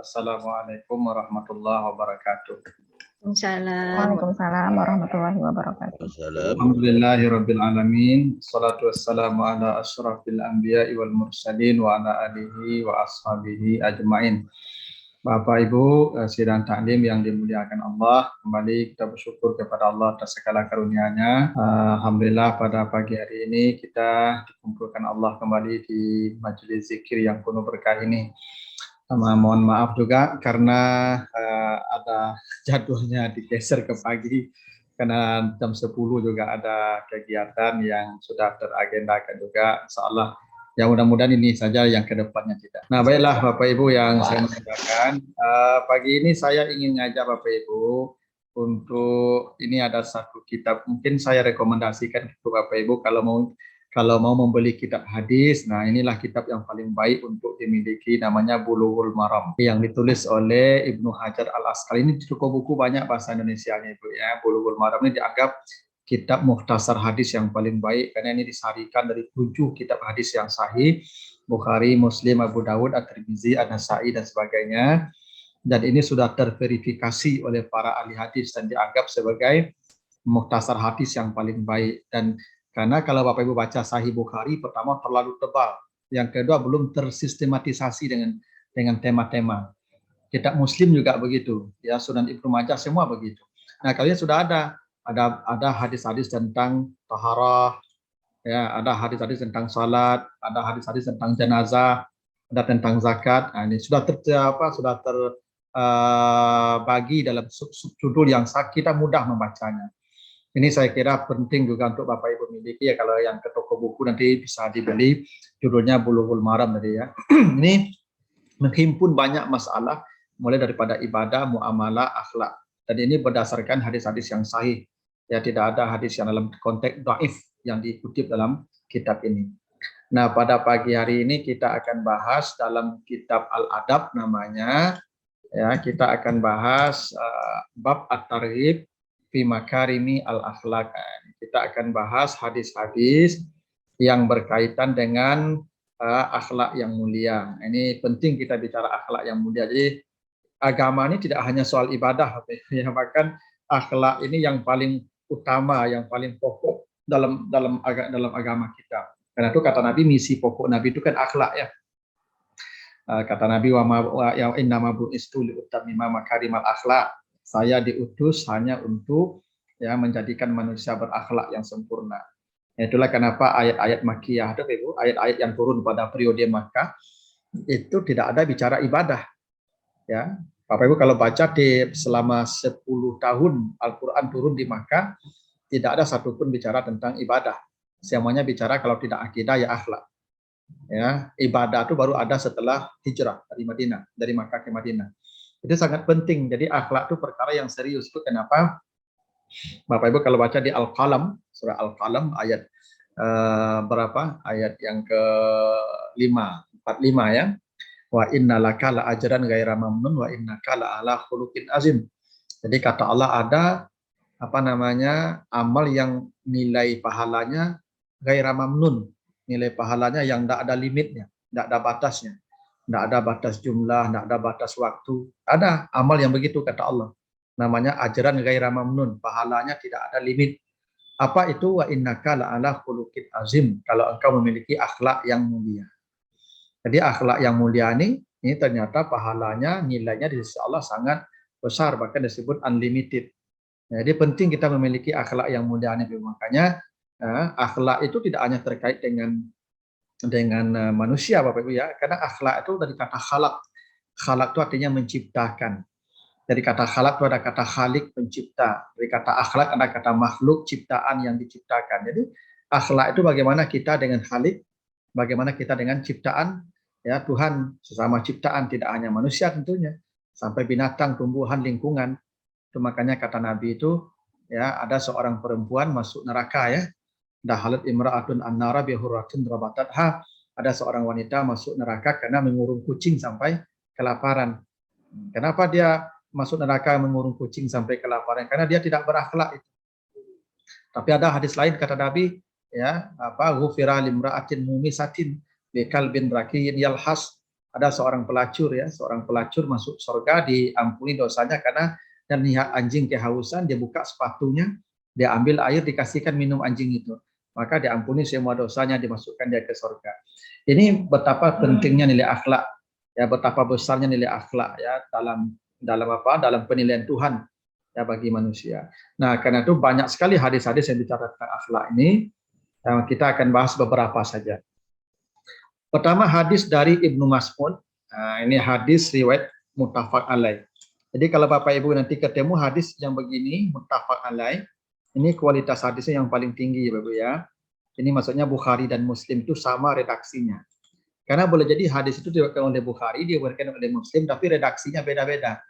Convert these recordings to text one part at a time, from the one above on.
Assalamualaikum warahmatullahi wabarakatuh. Waalaikumsalam warahmatullahi wabarakatuh. Alhamdulillahirabbil alamin. Shalatu wassalamu ala asyrafil anbiya'i wal mursalin wa ala alihi wa ashabihi ajmain. Bapak Ibu sidang taklim yang dimuliakan Allah, kembali kita bersyukur kepada Allah atas segala karunia-Nya. Alhamdulillah pada pagi hari ini kita dikumpulkan Allah kembali di majelis zikir yang penuh berkah ini. Mohon maaf juga karena ada jadwalnya digeser ke pagi karena jam 10 juga ada kegiatan yang sudah teragendakan juga. Insyaallah ya mudah-mudahan ini saja yang kedepannya tidak. Nah baiklah Bapak Ibu yang saya muliakan, pagi ini saya ingin ngajak Bapak Ibu untuk ini ada satu kitab mungkin saya rekomendasikan ke Bapak Ibu kalau mau membeli kitab hadis. Nah inilah kitab yang paling baik untuk dimiliki, namanya Bulughul Maram yang ditulis oleh Ibnu Hajar Al-Asqalani. Ini toko buku banyak bahasa Indonesianya Ibu ya. Bulughul Maram ini dianggap kitab mukhtasar hadis yang paling baik karena ini disarikan dari 7 kitab hadis yang sahih, Bukhari, Muslim, Abu Dawud, At-Tirmizi, An-Nasa'i dan sebagainya. Dan ini sudah terverifikasi oleh para ahli hadis dan dianggap sebagai mukhtasar hadis yang paling baik. Dan karena kalau Bapak Ibu baca Sahih Bukhari, pertama terlalu tebal, yang kedua belum tersistematisasi dengan tema-tema. Kitab Muslim juga begitu, ya Sunan Ibnu Majah semua begitu. Nah kalian sudah ada hadis-hadis tentang taharah, ya ada hadis-hadis tentang salat, ada hadis-hadis tentang jenazah, ada tentang zakat. Nah, ini sudah terbagi dalam sub-sub judul yang kita mudah membacanya. Ini saya kira penting juga untuk Bapak Ibu miliki ya, kalau yang ke toko buku nanti bisa dibeli, judulnya Bulughul Maram tadi ya. Ini menghimpun banyak masalah mulai daripada ibadah, muamalah, akhlak. Dan ini berdasarkan hadis-hadis yang sahih. Ya tidak ada hadis yang dalam konteks dhaif yang dikutip dalam kitab ini. Nah, pada pagi hari ini kita akan bahas dalam kitab Al-Adab namanya, ya kita akan bahas bab at-targhib fi makarimi al-akhlaq. Kita akan bahas hadis-hadis yang berkaitan dengan akhlak yang mulia. Ini penting kita bicara akhlak yang mulia. Jadi agama ini tidak hanya soal ibadah, ya, bahkan akhlak ini yang paling utama, yang paling pokok dalam agama kita. Karena itu kata Nabi, misi pokok Nabi itu kan akhlak ya. Kata Nabi, wa innama bu'istu liutammima makarimal akhlak. Saya diutus hanya untuk ya menjadikan manusia berakhlak yang sempurna. Itulah kenapa ayat-ayat Makkiyah itu Ibu, ayat-ayat yang turun pada periode Makkah itu tidak ada bicara ibadah. Ya, Bapak Ibu kalau baca selama 10 tahun Al-Qur'an turun di Makkah, tidak ada satupun bicara tentang ibadah. Semuanya bicara kalau tidak akidah ya akhlak. Ya, ibadah itu baru ada setelah hijrah dari Madinah, dari Makkah ke Madinah. Itu sangat penting. Jadi akhlak itu perkara yang serius. Itu kenapa Bapak Ibu kalau baca di Al-Qalam, surah Al-Qalam ayat berapa? Ayat yang ke-5, 45 ya. Wa innalaka la ajran ghaira mamnun wa innaka la ala khuluqin azim. Jadi kata Allah ada amal yang nilai pahalanya ghaira mamnun, nilai pahalanya yang tidak ada limitnya, tidak ada batasnya, tidak ada batas jumlah, tidak ada batas waktu. Ada amal yang begitu kata Allah, namanya ajran ghaira mamnun, pahalanya tidak ada limit. Apa itu? Wa innaka la ala khuluqin azim, kalau engkau memiliki akhlak yang mulia. Jadi akhlak yang mulia ini ternyata pahalanya, nilainya di sisi Allah sangat besar, bahkan disebut unlimited. Jadi penting kita memiliki akhlak yang mulia ini. Makanya akhlak itu tidak hanya terkait dengan manusia Bapak Ibu ya, karena akhlak itu dari kata khalaq. Khalaq itu artinya menciptakan. Dari kata khalaq itu ada kata khalik, pencipta. Dari kata akhlak ada kata makhluk, ciptaan yang diciptakan. Jadi akhlak itu bagaimana kita dengan khalik, bagaimana kita dengan ciptaan ya Tuhan, sesama ciptaan, tidak hanya manusia tentunya, sampai binatang, tumbuhan, lingkungan. Itu makanya kata Nabi itu ya ada seorang perempuan masuk neraka ya. Dahalat imra'atun an-nara bi hurratin rabatatha. Ada seorang wanita masuk neraka karena mengurung kucing sampai kelaparan. Kenapa dia masuk neraka mengurung kucing sampai kelaparan? Karena dia tidak berakhlak itu. Tapi ada hadis lain kata Nabi ya, ghufira limra'atin mumisatin bi kalbin raqiyin yalhas. Ada seorang pelacur ya, seorang pelacur masuk surga diampuni dosanya karena dan lihat anjing kehausan, dia buka sepatunya, dia ambil air dikasihkan minum anjing itu. Maka diampuni semua dosanya, dimasukkan dia ke surga. Ini betapa pentingnya nilai akhlak, ya betapa besarnya nilai akhlak ya dalam apa? Dalam penilaian Tuhan ya bagi manusia. Nah, karena itu banyak sekali hadis-hadis yang bicara tentang akhlak ini. Kita akan bahas beberapa saja. Pertama hadis dari Ibnu Mas'ud. Nah, ini hadis riwayat muttafaq alaih. Jadi kalau Bapak Ibu nanti ketemu hadis yang begini muttafaq alaih, ini kualitas hadisnya yang paling tinggi ya Bapak ya. Ini maksudnya Bukhari dan Muslim itu sama redaksinya. Karena boleh jadi hadis itu diriwayatkan oleh Bukhari, diriwayatkan oleh Muslim, tapi redaksinya beda-beda.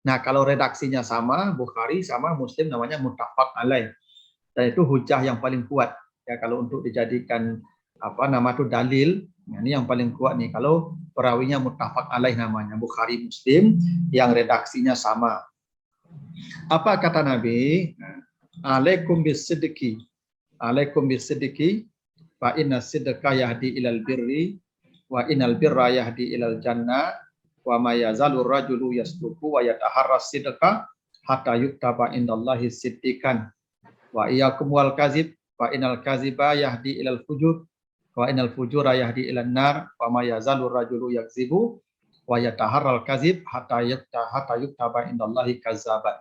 Nah, kalau redaksinya sama, Bukhari sama Muslim namanya muttafaq alaih. Dan itu hujah yang paling kuat ya kalau untuk dijadikan apa nama itu dalil. Nah, ini yang paling kuat nih kalau perawinya muttafaq alaih namanya Bukhari Muslim yang redaksinya sama. Apa kata Nabi? Alaikum bisidqi. Alaikum bisidqi fa inna sidqa yahdi ilal birri wa innal birra yahdi ilal jannah wa ma yazalu rajulu yasduqu wa yataharras sidqa hatta yuktaba indallahi siddiqan wa iyyakum wal kazib fa innal kaziba yahdi ilal fujur wa innal fujura yahdi ilan nar wa ma yazalu rajulu yakzibu wa yataharral kazib hatta yuktaba indallahi kazzaban.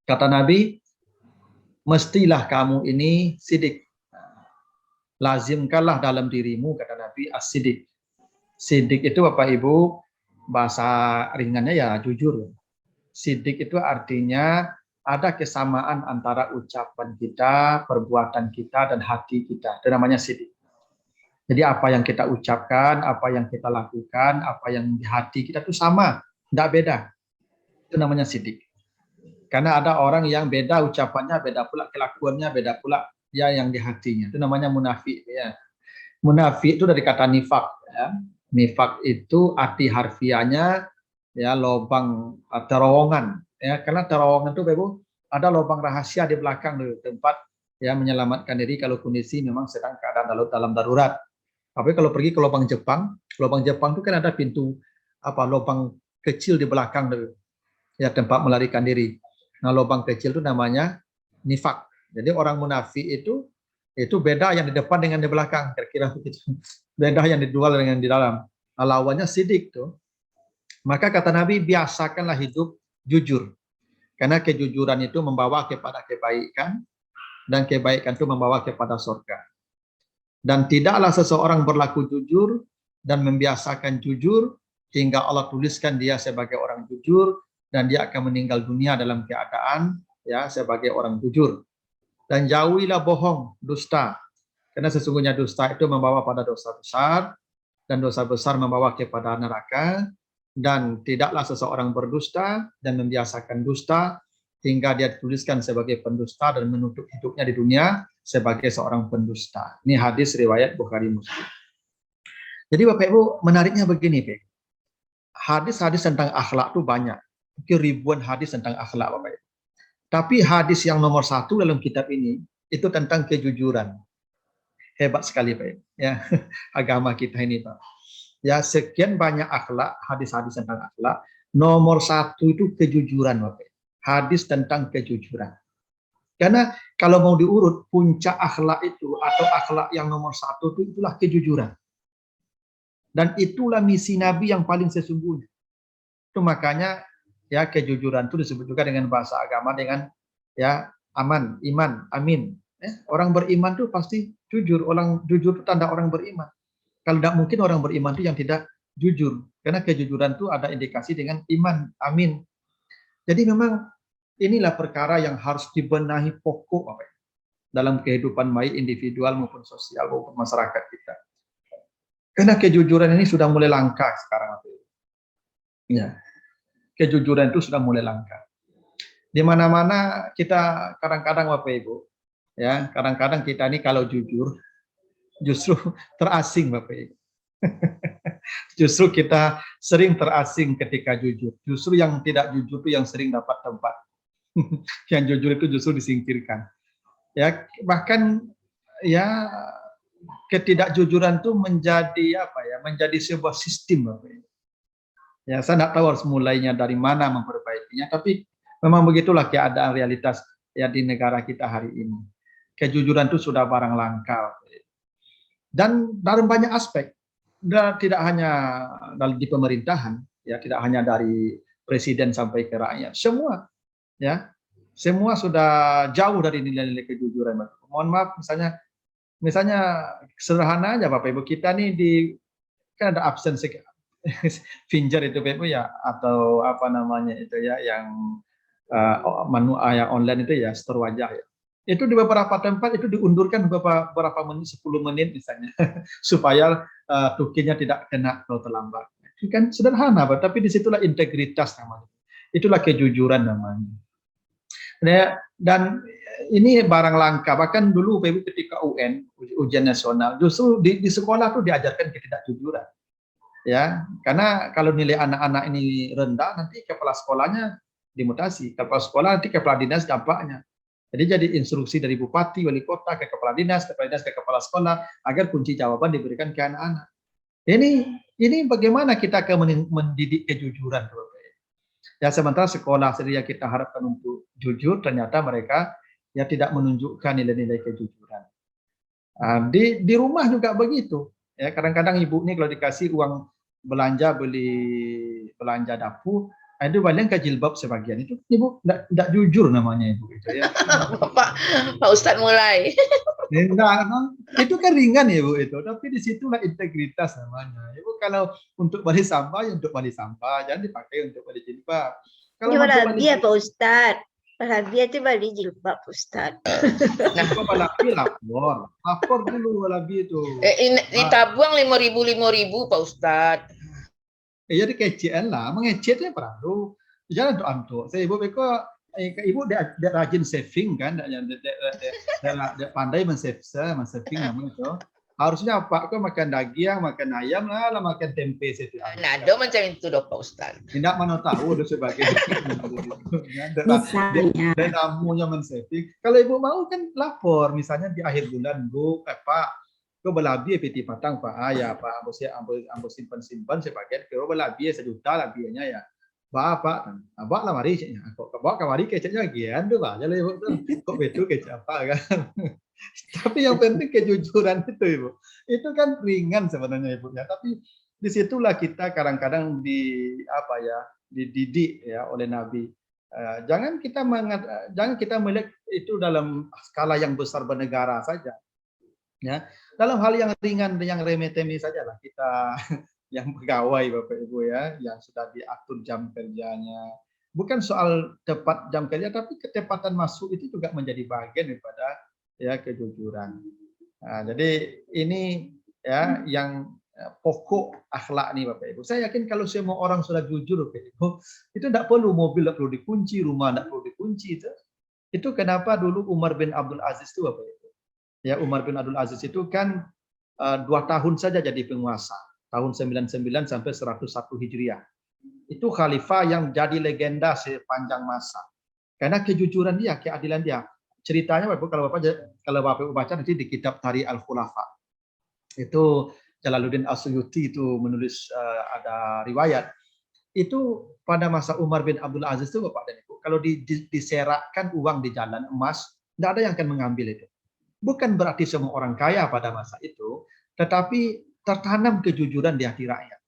Kata Nabi, mestilah kamu ini sidik. Lazimkanlah dalam dirimu, kata Nabi, as-sidik. Sidik itu Bapak Ibu bahasa ringannya ya jujur. Sidik itu artinya ada kesamaan antara ucapan kita, perbuatan kita, dan hati kita. Itu namanya sidik. Jadi apa yang kita ucapkan, apa yang kita lakukan, apa yang di hati kita itu sama, tidak beda. Itu namanya sidik. Karena ada orang yang beda ucapannya, beda pula kelakuannya, beda pula ya yang di hatinya. Itu namanya munafik. Ya. Munafik itu dari kata nifak. Ya. Nifak itu arti harfiahnya ya lubang terowongan. Ya, karena terowongan itu Ibu ada lubang rahasia di belakang tuh, tempat ya menyelamatkan diri kalau kondisi memang sedang keadaan dalam darurat. Tapi kalau pergi ke lubang Jepang itu kan ada pintu lubang kecil di belakang tuh, ya tempat melarikan diri. Nah, lubang kecil itu namanya nifak. Jadi orang munafik itu beda yang di depan dengan di belakang, kira-kira begitu. Beda yang di luar dengan di dalam. Nah, lawannya sidik tuh. Maka kata Nabi, biasakanlah hidup jujur. Karena kejujuran itu membawa kepada kebaikan dan kebaikan itu membawa kepada surga. Dan tidaklah seseorang berlaku jujur dan membiasakan jujur hingga Allah tuliskan dia sebagai orang jujur dan dia akan meninggal dunia dalam keadaan ya sebagai orang jujur. Dan jauhilah bohong, dusta. Karena sesungguhnya dusta itu membawa pada dosa besar dan dosa besar membawa kepada neraka. Dan tidaklah seseorang berdusta dan membiasakan dusta hingga dia dituliskan sebagai pendusta dan menutup hidupnya di dunia sebagai seorang pendusta. Ini hadis riwayat Bukhari Muslim. Jadi Bapak Ibu menariknya begini, Pak. Hadis-hadis tentang akhlak itu banyak. Mungkin ribuan hadis tentang akhlak Bapak Ibu. Tapi hadis yang nomor 1 dalam kitab ini itu tentang kejujuran. Hebat sekali Pak Ibu. Ya, agama kita ini Pak. Ya sekian banyak akhlak, hadis-hadis tentang akhlak. Nomor 1 itu kejujuran Bapak Ibu. Hadis tentang kejujuran. Karena kalau mau diurut puncak akhlak itu atau akhlak yang nomor 1 itu itulah kejujuran. Dan itulah misi Nabi yang paling sesungguhnya. Itu makanya ya kejujuran itu disebut juga dengan bahasa agama dengan ya aman, iman, amin. Orang beriman itu pasti jujur. Orang jujur itu tanda orang beriman. Kalau tidak mungkin orang beriman itu yang tidak jujur. Karena kejujuran itu ada indikasi dengan iman, amin. Jadi memang inilah perkara yang harus dibenahi pokok dalam kehidupan baik individual maupun sosial maupun masyarakat kita. Karena kejujuran ini sudah mulai langka sekarang. Ya, kejujuran itu sudah mulai langka. Di mana-mana kita kadang-kadang Bapak Ibu, ya kadang-kadang kita ini kalau jujur justru terasing Bapak Ibu. Justru kita sering terasing ketika jujur. Justru yang tidak jujur itu yang sering dapat tempat. Yang jujur itu justru disingkirkan. Ya bahkan ya ketidakjujuran itu menjadi apa ya? Menjadi sebuah sistem, Bapak Ibu. Ya, saya tidak tahu harus mulainya dari mana memperbaikinya, tapi memang begitulah keadaan realitas ya di negara kita hari ini. Kejujuran itu sudah barang langka. Dan dalam banyak aspek, tidak hanya di pemerintahan, ya tidak hanya dari presiden sampai ke rakyat, semua, ya semua sudah jauh dari nilai-nilai kejujuran. Mohon maaf, misalnya sederhana aja Bapak Ibu, kita nih kan ada absensi finger itu Bapak Ibu ya, atau apa namanya itu ya, yang yang online itu ya, store wajah ya. Itu di beberapa tempat itu diundurkan beberapa menit, 10 menit misalnya, supaya tukinya tidak kena kalau terlambat. Itu kan sederhana, tapi disitulah integritas namanya. Itulah kejujuran namanya. Dan ini barang langka. Bahkan dulu ketika UN, ujian nasional, justru di sekolah tuh diajarkan ketidakjujuran. Ya, karena kalau nilai anak-anak ini rendah, nanti kepala sekolahnya dimutasi. Kepala sekolah nanti kepala dinas dampaknya. Jadi instruksi dari bupati, wali kota ke kepala dinas ke kepala sekolah agar kunci jawaban diberikan ke anak-anak. Ini bagaimana kita mendidik kejujuran, ya sementara sekolah sendiri yang kita harapkan untuk jujur, ternyata mereka ya tidak menunjukkan nilai-nilai kejujuran. Di rumah juga begitu. Ya kadang-kadang ibu ini kalau dikasih uang belanja, beli belanja dapur, itu paling ke jilbab sebagian, itu ibu tidak jujur namanya ibu itu ya. Pak Ustadz mulai. Enggak, itu kan ringan ya Bu itu, tapi disitulah integritas namanya. Ibu kalau untuk balik sampah ya untuk balik sampah, jangan dipakai untuk balik jilbab. Kalau Berlebih ya Pak Ustadz, berlebih itu balik jilbab Ustadz. Nah, lapor dulu berlebih itu. Ditabuang 5.000 Pak Ustadz. Ya dikecian lah, mengecetnya perlu. Jangan untuk antuk. Saya ibu dia rajin saving kan, dia pandai men-saving namanya itu. Harusnya Pak kok makan daging, makan ayam lah, makan tempe situ. Nah, do macam itu dok Pak Ustadz. Tidak mana tahu do sebagai dan namunya men-saving. Kalau ibu mau kan lapor, misalnya di akhir bulan Bu, Pak, kau belabi piti patang Pak, ya Pak, ambo simpan sebagian, kau belabi 1 juta lah biayanya ya. Bapak, abak lah mari ceknya. Kok bawa kamari keceknya gian tuh Pak. Jadi kok betul kecek apa kan. Tapi yang penting kejujuran itu Ibu. Itu kan ringan sebenarnya Ibu ya. Tapi disitulah kita kadang-kadang dididik ya oleh Nabi. Jangan kita melihat itu dalam skala yang besar bernegara saja. Ya, dalam hal yang ringan, yang remeh-temeh sajalah kita yang pegawai Bapak Ibu ya, yang sudah diatur jam kerjanya. Bukan soal tepat jam kerja, tapi ketepatan masuk itu juga menjadi bagian daripada ya kejujuran. Nah, jadi ini ya yang pokok akhlak nih Bapak Ibu. Saya yakin kalau semua orang sudah jujur Bapak Ibu, itu tidak perlu mobil tidak perlu dikunci, rumah tidak perlu dikunci itu. Itu kenapa dulu Umar bin Abdul Aziz itu Bapak Ibu. Ya Umar bin Abdul Aziz itu kan 2 tahun saja jadi penguasa. Tahun 99 sampai 101 Hijriah. Itu khalifah yang jadi legenda sepanjang masa. Karena kejujuran dia, keadilan dia. Ceritanya kalau Bapak baca nanti di kitab Tarikh Al-Khulafa. Itu Jalaluddin As-Suyuti itu menulis ada riwayat. Itu pada masa Umar bin Abdul Aziz itu Bapak dan Ibu, kalau diserakkan uang di jalan emas, tidak ada yang akan mengambil itu. Bukan berarti semua orang kaya pada masa itu, tetapi tertanam kejujuran di hati rakyat.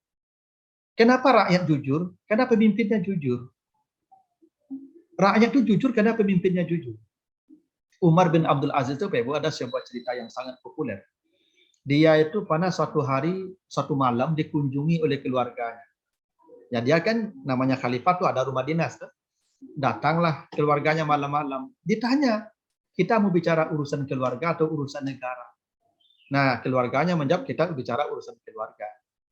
Kenapa rakyat jujur? Karena pemimpinnya jujur. Rakyat itu jujur karena pemimpinnya jujur. Umar bin Abdul Aziz itu ada sebuah cerita yang sangat populer. Dia itu pada suatu hari, suatu malam dikunjungi oleh keluarganya. Ya dia kan namanya khalifah tuh ada rumah dinas. Datanglah keluarganya malam-malam. Ditanya, kita mau bicara urusan keluarga atau urusan negara? Nah, keluarganya menjawab kita bicara urusan keluarga.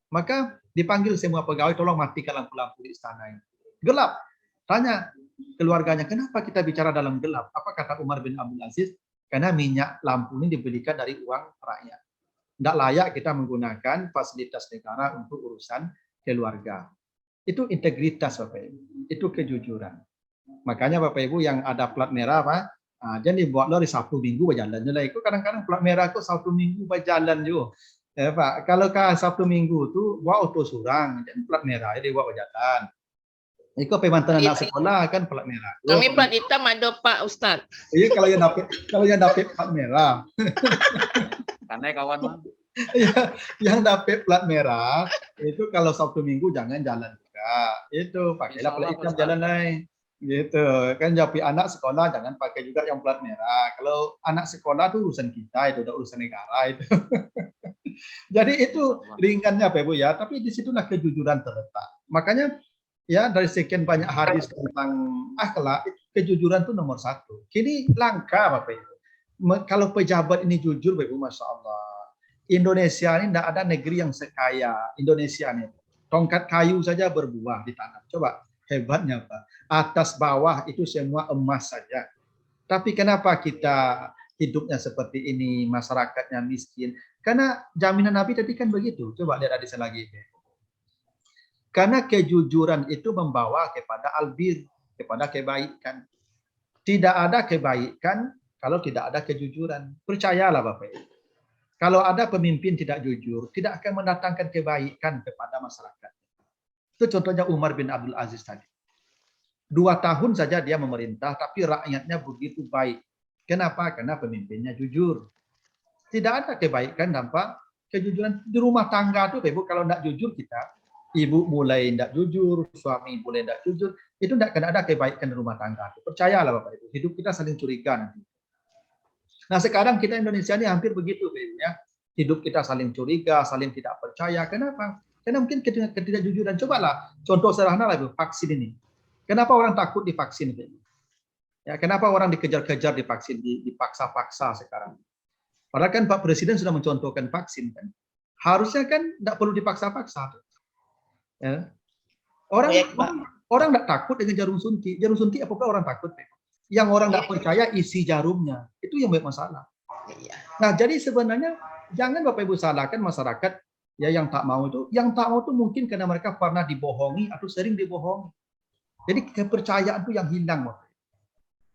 Maka dipanggil semua pegawai, tolong matikan lampu-lampu di istana ini. Gelap. Tanya keluarganya, kenapa kita bicara dalam gelap? Apa kata Umar bin Abdul Aziz? Karena minyak lampu ini dibelikan dari uang rakyat. Tidak layak kita menggunakan fasilitas negara untuk urusan keluarga. Itu integritas Bapak Ibu. Itu kejujuran. Makanya Bapak Ibu yang ada plat merah, Pak, Jadi buatlah hari Sabtu Minggu berjalan je lah. Ikut kadang-kadang plat merah aku Sabtu Minggu berjalan je. Pak, kalau Sabtu Minggu tu buat auto surang, dan plat merah dia buat berjalan. Ikut pemantan anak sekolah kan plat merah. Kami plat hitam ada Pak Ustaz. Iya kalau yang dapat plat merah. Karena kawan mah. yang dapat plat merah itu kalau Sabtu Minggu jangan jalan juga. Itu pakailah plat hitam jalan lain. Gitu kan, jadi anak sekolah jangan pakai juga yang plat merah. Kalau anak sekolah tuh urusan kita, itu udah urusan negara itu. Jadi itu ringannya Pak Ibu ya, tapi disitulah kejujuran terletak. Makanya ya dari sekian banyak hadis tentang akhlak, kejujuran itu nomor 1. Kini langka Bapak Ibu. Kalau pejabat ini jujur Bapak Ibu, Masya Allah. Indonesia ini tidak ada negeri yang sekaya Indonesia ini. Tongkat kayu saja berbuah ditanam. Coba hebatnya Pak. Atas bawah itu semua emas saja. Tapi kenapa kita hidupnya seperti ini, masyarakatnya miskin? Karena jaminan Nabi tadi kan begitu. Coba lihat hadis lagi. Karena kejujuran itu membawa kepada albir, kepada kebaikan. Tidak ada kebaikan kalau tidak ada kejujuran. Percayalah Bapak Ibu. Kalau ada pemimpin tidak jujur, tidak akan mendatangkan kebaikan kepada masyarakat. Itu contohnya Umar bin Abdul Aziz tadi. 2 tahun saja dia memerintah, tapi rakyatnya begitu baik. Kenapa? Karena pemimpinnya jujur. Tidak ada kebaikan tanpa kejujuran. Di rumah tangga itu, Ibu, kalau tidak jujur kita, ibu mulai tidak jujur, suami mulai tidak jujur, itu tidak akan ada kebaikan di rumah tangga. Percayalah Bapak Ibu, hidup kita saling curiga nanti. Nah sekarang kita Indonesia ini hampir begitu, Ibu, ya. Hidup kita saling curiga, saling tidak percaya. Kenapa? Karena mungkin ketidakjujuran. Cobalah, contoh sederhana lah Ibu, vaksin ini. Kenapa orang takut divaksin? Ya, kenapa orang dikejar-kejar divaksin, dipaksa-paksa sekarang? Padahal kan Pak Presiden sudah mencontohkan vaksin kan. Harusnya kan tidak perlu dipaksa-paksa. Ya. Orang tidak takut dengan jarum suntik. Jarum suntik apakah orang takut? Yang orang tidak percaya isi jarumnya. Itu yang banyak masalah. Nah, jadi sebenarnya jangan Bapak Ibu salahkan masyarakat ya yang tak mau itu. Yang tak mau itu mungkin karena mereka pernah dibohongi atau sering dibohongi. Jadi kepercayaan itu yang hilang, Bapak.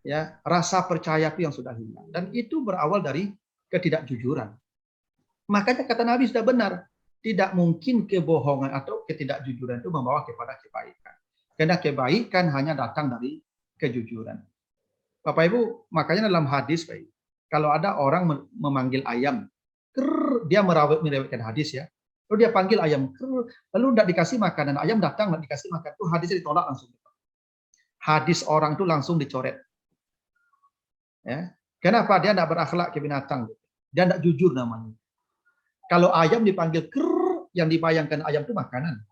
Ya, rasa percaya itu yang sudah hilang. Dan itu berawal dari ketidakjujuran. Makanya kata Nabi sudah benar, tidak mungkin kebohongan atau ketidakjujuran itu membawa kepada kebaikan. Karena kebaikan hanya datang dari kejujuran. Bapak Ibu, makanya dalam hadis, Pak, kalau ada orang memanggil ayam, dia merewetkan hadis ya. Lalu dia panggil ayam, lalu tidak dikasih makanan, ayam datang tidak dikasih makan, itu hadisnya ditolak langsung. Hadis orang itu langsung dicoret. Ya. Kenapa? Dia tidak berakhlak ke binatang. Dia tidak jujur namanya. Kalau ayam dipanggil yang dibayangkan ayam itu makanan.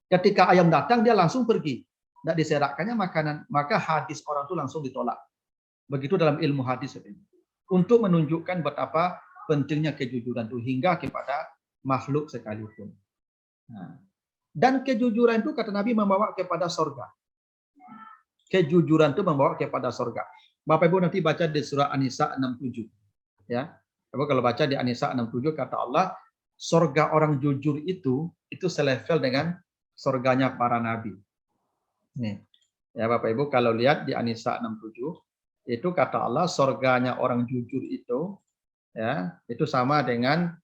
Ketika ayam datang, dia langsung pergi. Tidak diserakkannya makanan. Maka hadis orang itu langsung ditolak. Begitu dalam ilmu hadis. Untuk menunjukkan betapa pentingnya kejujuran itu hingga kepada makhluk sekalipun. Nah. Dan kejujuran itu kata Nabi membawa kepada surga. Kejujuran itu membawa kepada surga. Bapak Ibu nanti baca di surah An-Nisa 67. Ya. Kalau baca di An-Nisa 67 kata Allah, surga orang jujur itu selevel dengan surganya para nabi. Nih. Ya Bapak Ibu kalau lihat di An-Nisa 67 itu kata Allah surganya orang jujur itu ya, itu sama dengan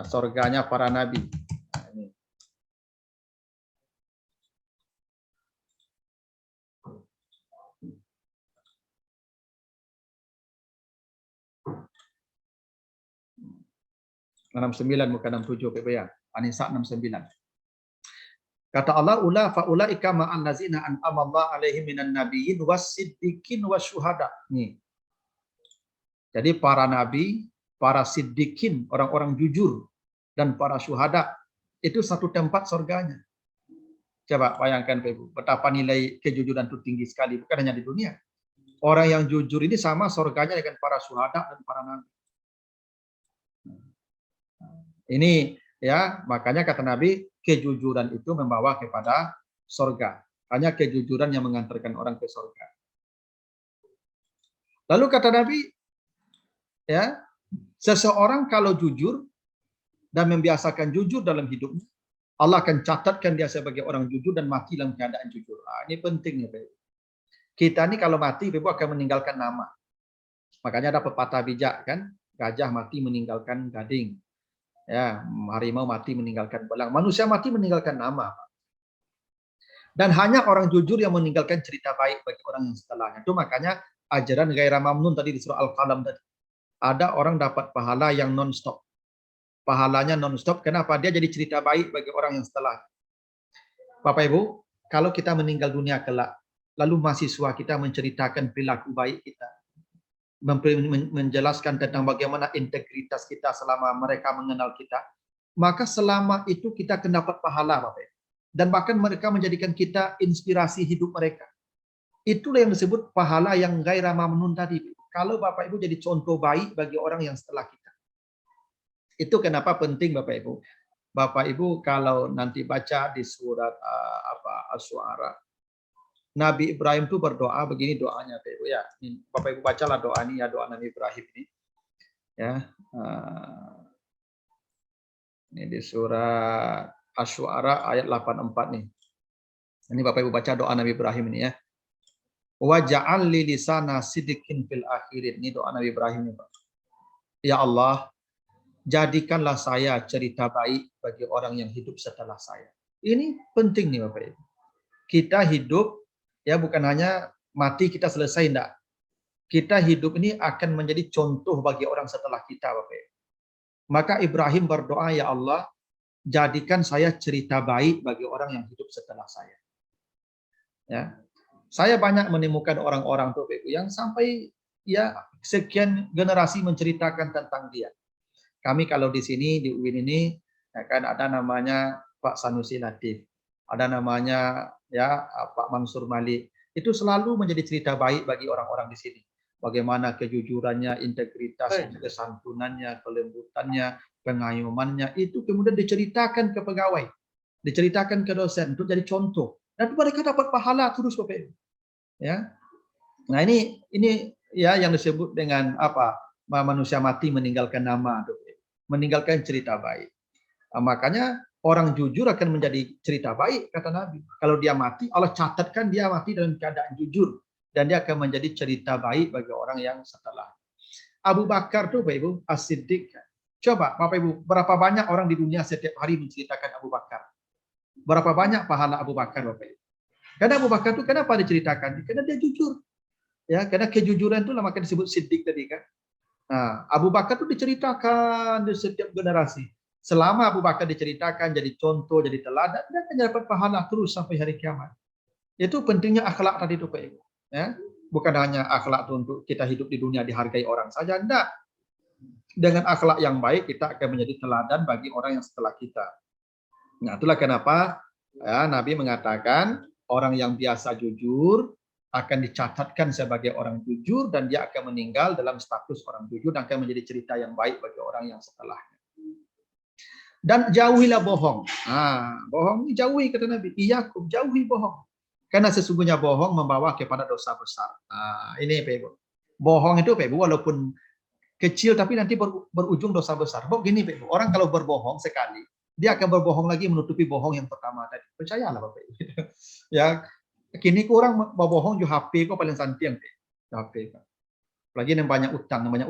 surganya para nabi. Nah, ini. Bukan 67 PB ya. An-Nisa 69. Kata Allah, faulaika ma'al ladzina an'ama Allah 'alaihim minan nabiyyin was-siddiqin wasyuhada. Nih. Jadi para nabi, para siddiqin, orang-orang jujur dan para syuhada itu satu tempat surganya. Coba bayangkan Ibu, betapa nilai kejujuran itu tinggi sekali, bukan hanya di dunia. Orang yang jujur ini sama surganya dengan para syuhada dan para nabi. Ini ya, makanya kata Nabi, kejujuran itu membawa kepada surga. Hanya kejujuran yang mengantarkan orang ke surga. Lalu kata Nabi, ya, seseorang kalau jujur dan membiasakan jujur dalam hidupnya, Allah akan catatkan dia sebagai orang jujur dan mati dalam keadaan jujur. Ini penting ya, Pak. Kita ini kalau mati, Ibu akan meninggalkan nama. Makanya ada pepatah bijak kan, gajah mati meninggalkan gading. Ya, harimau mati meninggalkan belang. Manusia mati meninggalkan nama. Dan hanya orang jujur yang meninggalkan cerita baik bagi orang yang setelahnya. Itu makanya ajaran gairah mamnun tadi di surah Al-Qalam tadi. Ada orang dapat pahala yang non-stop. Pahalanya non-stop. Kenapa? Dia jadi cerita baik bagi orang yang setelahnya. Bapak Ibu, kalau kita meninggal dunia kelak, lalu mahasiswa kita menceritakan perilaku baik kita, menjelaskan tentang bagaimana integritas kita selama mereka mengenal kita, maka selama itu kita akan dapat pahala, Bapak Ibu. Dan bahkan mereka menjadikan kita inspirasi hidup mereka. Itulah yang disebut pahala yang gairah mamnun tadi. Kalau Bapak Ibu jadi contoh baik bagi orang yang setelah kita. Itu kenapa penting Bapak Ibu. Bapak Ibu kalau nanti baca di surat Asy-Syu'ara, Nabi Ibrahim itu berdoa begini doanya Bapak Ibu ya. Bapak Ibu bacalah doa ini ya, doa Nabi Ibrahim ini. Ya. Ini di surat Asy-Syu'ara ayat 84 nih. Ini Bapak Ibu baca doa Nabi Ibrahim ini ya. Wa ja'al li lisana sidqin fil akhirin. Ini doa Nabi Ibrahim ini, Pak. Ya Allah, jadikanlah saya cerita baik bagi orang yang hidup setelah saya. Ini penting nih Bapak Ibu. Kita hidup ya bukan hanya mati kita selesai enggak. Kita hidup ini akan menjadi contoh bagi orang setelah kita Bapak Ibu. Maka Ibrahim berdoa, ya Allah, jadikan saya cerita baik bagi orang yang hidup setelah saya. Ya. Saya banyak menemukan orang-orang tuh Bapak Ibu yang sampai ya sekian generasi menceritakan tentang dia. Kami kalau di sini di UIN ini ya kan ada namanya Pak Sanusi Latif, ada namanya ya Pak Mansur Malik. Itu selalu menjadi cerita baik bagi orang-orang di sini. Bagaimana kejujurannya, integritasnya, kesantunannya, kelembutannya, pengayumannya itu kemudian diceritakan ke pegawai, diceritakan ke dosen untuk jadi contoh. Dan mereka dapat pahala terus Bapak Ibu. Ya. Nah, ini ya yang disebut dengan apa? Manusia mati meninggalkan nama, meninggalkan cerita baik. Nah, makanya orang jujur akan menjadi cerita baik kata Nabi. Kalau dia mati, Allah catatkan dia mati dalam keadaan jujur dan dia akan menjadi cerita baik bagi orang yang setelah. Abu Bakar tuh Bapak Ibu As-Siddiq. Coba Bapak Ibu, berapa banyak orang di dunia setiap hari menceritakan Abu Bakar? Berapa banyak pahala Abu Bakar Bapak Ibu? Karena Abu Bakar itu kenapa diceritakan? Karena dia jujur. Ya, karena kejujuran itu maka disebut siddiq tadi kan. Nah, Abu Bakar itu diceritakan di setiap generasi. Selama Abu Bakar diceritakan jadi contoh, jadi teladan, dia akan dapat pahala terus sampai hari kiamat. Itu pentingnya akhlak tadi itu Pak Ibu. Ya, bukan hanya akhlak untuk kita hidup di dunia dihargai orang saja, enggak. Dengan akhlak yang baik kita akan menjadi teladan bagi orang yang setelah kita. Nah, itulah kenapa ya, Nabi mengatakan orang yang biasa jujur akan dicatatkan sebagai orang jujur dan dia akan meninggal dalam status orang jujur dan akan menjadi cerita yang baik bagi orang yang setelahnya. Dan jauhilah bohong. Bohong ini jauhi kata Nabi. Iyakum, jauhi bohong. Karena sesungguhnya bohong membawa kepada dosa besar. Ini Pak Ibu. Bohong itu Pak Ibu walaupun kecil tapi nanti berujung dosa besar. Begini Pak Ibu, orang kalau berbohong sekali, dia akan berbohong lagi menutupi bohong yang pertama tadi. Percayalah Bapak Ibu. Ya, kini orang berbohong di HP kok paling santiang HP. Apalagi yang banyak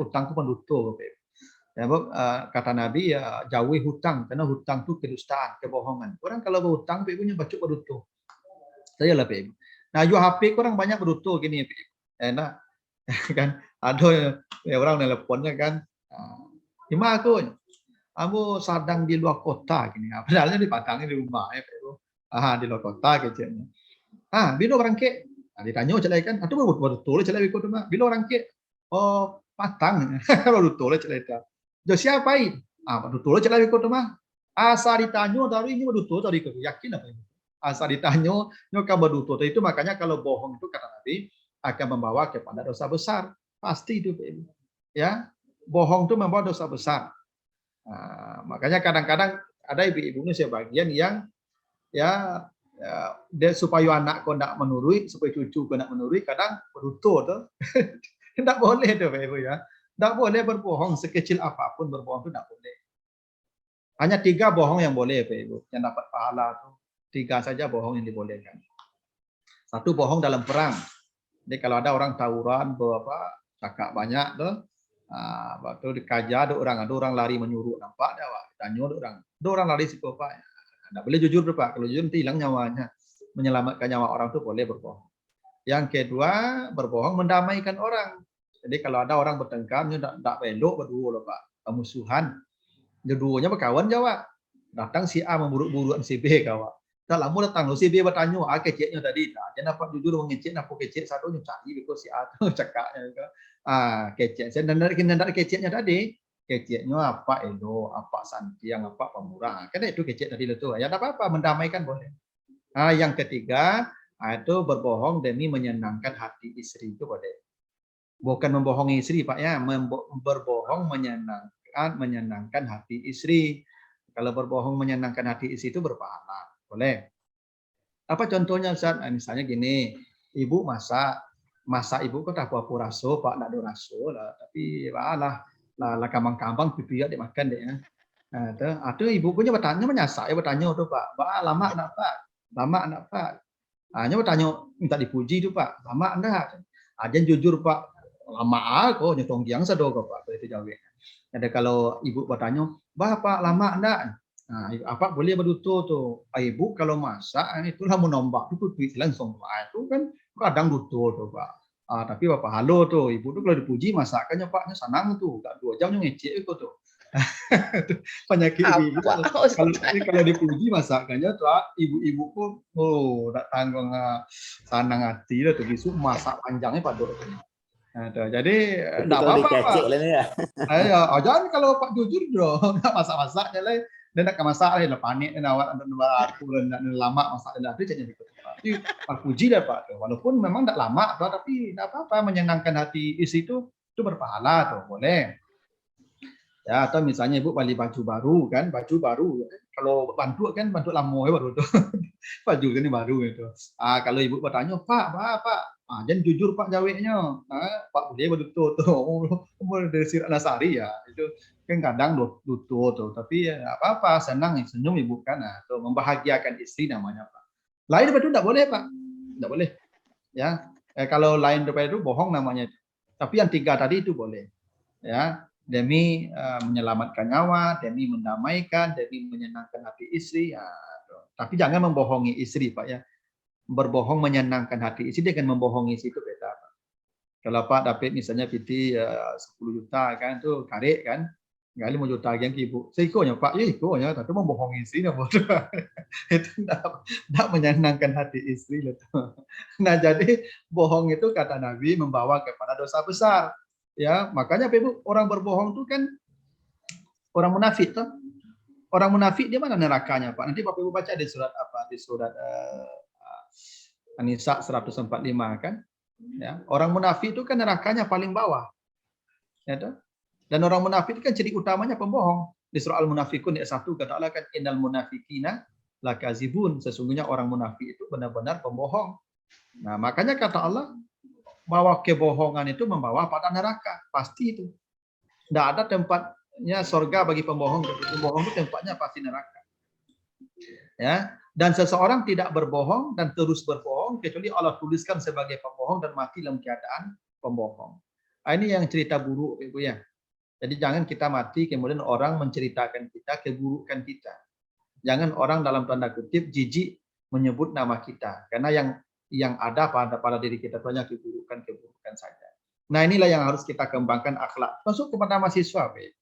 utang ku penduto Bapak Ibu. Ya, kata Nabi ya jauhi hutang karena hutang itu kedustaan, kebohongan. Orang kalau berhutang Bapak Ibu baca penduto. Saya lah Bapak Ibu. Nah, di HP orang banyak penduto gini Bapak Ibu. Enak kan ada ya, orang teleponnya kan. Gimana aku? Kamu sedang di luar kota gini. Padahal di Padang di rumah ya Pak Ibu. Di luar kota kecilnya. Bila orang ke, ditanya celai kan, atau baru tulis celai ikut rumah. Bila orang ke, oh Patang, baru tulis celai itu. Jadi siapa ini? Baru tulis celai ikut rumah. Asal ditanya dari ini baru tulis dari ikut. Yakin apa ini? Asal ditanya, nyokap baru tulis itu makanya kalau bohong itu kata Nabi akan membawa kepada dosa besar. Pasti itu Pak Ibu. Ya, bohong itu membawa dosa besar. Makanya kadang-kadang ada ibu-ibu ini sebagian yang ya dia supaya anak kau tidak menurui, supaya cucu kau tidak menurui, kadang berutuh tuh. Tidak boleh tuh Pak Ibu ya. Tidak boleh berbohong sekecil apapun berbohong itu tidak boleh. Hanya 3 bohong yang boleh Pak Ibu, yang dapat pahala tuh 3 saja bohong yang dibolehkan. 1 bohong dalam perang. Jadi kalau ada orang tawuran cakap banyak tuh, waktu dikaja ada orang lari menyuruh nampak dah Pak. Tanya ada orang lari situ Pak. Enggak boleh jujur tuh, Pak. Kalau jujur nanti hilang nyawanya. Menyelamatkan nyawa orang tuh boleh berbohong. Yang kedua, berbohong mendamaikan orang. Jadi kalau ada orang bertengkar, tidak belok berdua loh Pak. Pemusuhan. Keduanya berkawan jawab. Datang si A memburuk-burukan si B kawan. Tak lama datang lo si B bertanya, keceknya tadi. Jangan dapat jujur mengecek, apa kecek satu cari because si A tu cakapnya. Kecek. Saya tidak keceknya tadi. Keceknya apa elo, apa santiang, apa pemurah. Kan itu kecek tadi itu. Ya tidak apa-apa, mendamaikan boleh. Yang ketiga, itu berbohong demi menyenangkan hati istri itu boleh. Bukan membohongi istri Pak ya, berbohong menyenangkan hati istri. Kalau berbohong menyenangkan hati istri itu berpahala, boleh. Apa contohnya Ustaz? Misalnya gini, ibu masak ibu kok tak apa-apa raso Pak, nak ada raso lah, tapi lah kambang-kambang pipi dia makan deh ya. Atau ibu punya bertanya menyasak ya bertanya tuh Pak, lama nak Pak, lama nak Pak. Hanya bertanya minta dipuji tuh Pak, lama enggak? Aja jujur Pak, lama aku nyetong giang sado kok Pak, itu jawabnya. Ada kalau ibu bertanya, Bapak lama enggak? Nah, apa boleh berduto tuh. Ibu kalau masak itulah menombak itu langsung. Itu kan kadang duto tuh Pak. Tapi Bapak halo tuh, ibu tuh kalau dipuji masakannya Paknya senang tuh, enggak 2 jam ngecek itu tuh. Penyakit ibu kalau dipuji masakannya tuh ibu-ibu pun tak tanggung sanang hati tuh bisu masak panjangnya pada jadi enggak apa-apa Pak. Jangan kalau Pak jujur dong, enggak masak-masak lah. Dia nak masak lah, panik dan awak aku nak lama masak dan itu jadi ikut. Tapi Pak puji dah Pak. Walaupun memang enggak lama tapi enggak apa-apa menyenangkan hati istri itu berpahala tuh, boleh. Ya, atau misalnya ibu beli baju baru kan, baju baru. Kalau bantu lama ya baru tuh. Baju ini baru itu. Kalau ibu bertanya, Pak, jangan jujur Pak jawabnya. Pak boleh betul tuh. Umur dari Sirat Nasari ya. Itu kan kadang duto tuh. Tapi ya apa-apa, senang senyum ibu kan. Tuh membahagiakan istri namanya Pak. Lain daripada itu enggak boleh Pak. Enggak boleh. Ya. Kalau lain daripada itu bohong namanya. Tapi yang 3 tadi itu boleh. Ya. Demi menyelamatkan nyawa, demi mendamaikan, demi menyenangkan hati istri. Tapi jangan membohongi istri Pak ya. Berbohong menyenangkan hati istri dengan membohongi istri itu beda Pak. Kalau Pak dapat misalnya piti 10 juta kan itu karek kan. Gali 5 juta yang ke ibu. Seikonya Pak, ya ikonya tapi membohongi istrinya bodoh. Itu tidak menyenangkan hati istri itu. Nah, jadi bohong itu kata Nabi membawa kepada dosa besar. Ya, makanya Ibu orang berbohong itu kan orang munafik tuh. Orang munafik dia mana nerakanya, Pak? Nanti Bapak Ibu baca di surat apa? Di surat An-Nisa 145 kan? Ya, orang munafik itu kan nerakanya paling bawah. Ya toh? Dan orang munafik itu kan ciri utamanya pembohong. Di surah Al-Munafikun ayat 1 kata Allah kan innal munafiqina lakazibun. Sesungguhnya orang munafik itu benar-benar pembohong. Nah, makanya kata Allah bahwa kebohongan itu membawa pada neraka, pasti itu. Tidak ada tempatnya surga bagi pembohong. Pembohong itu tempatnya pasti neraka. Ya, dan seseorang tidak berbohong dan terus berbohong kecuali Allah tuliskan sebagai pembohong dan mati dalam keadaan pembohong. Ini yang cerita buruk Ibu ya. Jadi jangan kita mati kemudian orang menceritakan kita keburukan kita. Jangan orang dalam tanda kutip jijik menyebut nama kita karena yang ada pada diri kita banyak keburukan saja. Nah, inilah yang harus kita kembangkan akhlak. Masuk kepada mahasiswa, Pak.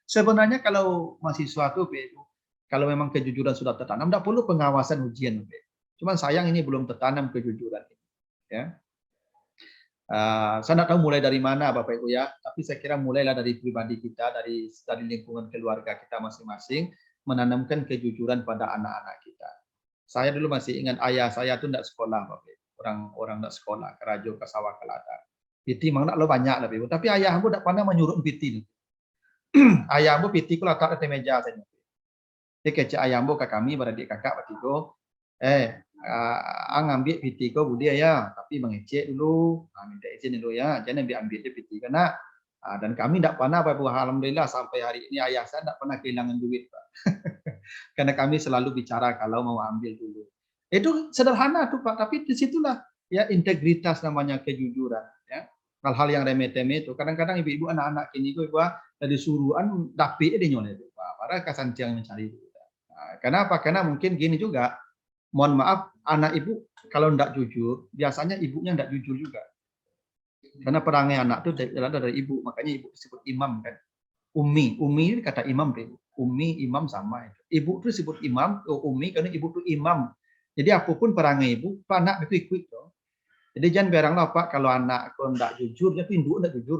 Sebenarnya kalau mahasiswa itu, Pak, kalau memang kejujuran sudah tertanam, tidak perlu pengawasan ujian, Pak. Cuman sayang ini belum tertanam kejujuran. Ya. Saya tidak tahu mulai dari mana, Bapak Ibu ya. Tapi saya kira mulailah dari pribadi kita, dari lingkungan keluarga kita masing-masing, menanamkan kejujuran pada anak-anak kita. Saya dulu masih ingat ayah saya itu tidak sekolah, Bapak Ibu. Orang tidak sekolah, kerajo ke sawah ke ladang. Piti memang lo banyak lebih, tapi ayahmu tidak pernah menyuruh piti. Ayahmu piti ku letak di meja saja. Dia kecek ayahmu ke kami beradik kakak bertiga. Ngambil piti ko budi ya, tapi mengecek dulu, minta izin dulu ya, jangan ambil dia piti karena dan kami tidak pernah, Pak Ibu, alhamdulillah sampai hari ini ayah saya tidak pernah kehilangan duit, Pak. Karena kami selalu bicara kalau mau ambil dulu. Itu sederhana tuh Pak, tapi disitulah ya integritas namanya kejujuran ya. Hal-hal yang remeh-temeh itu kadang-kadang ibu-ibu anak-anak kini itu dari suruhan tapi dia nyoleh itu. Padahal kasantiang mencari. Nah, kenapa? Karena mungkin gini juga. Mohon maaf, anak ibu kalau tidak jujur, biasanya ibunya tidak jujur juga. Karena perangai anak itu dari ibu, makanya ibu disebut imam kan. Umi itu kata imam deh. Umi, imam sama itu. Ibu itu disebut imam, umi karena ibu itu imam. Jadi apapun perangai ibu, anak itu ikut. Jadi jangan beranglah Pak kalau anak kalau tidak jujur, dia induk tidak jujur.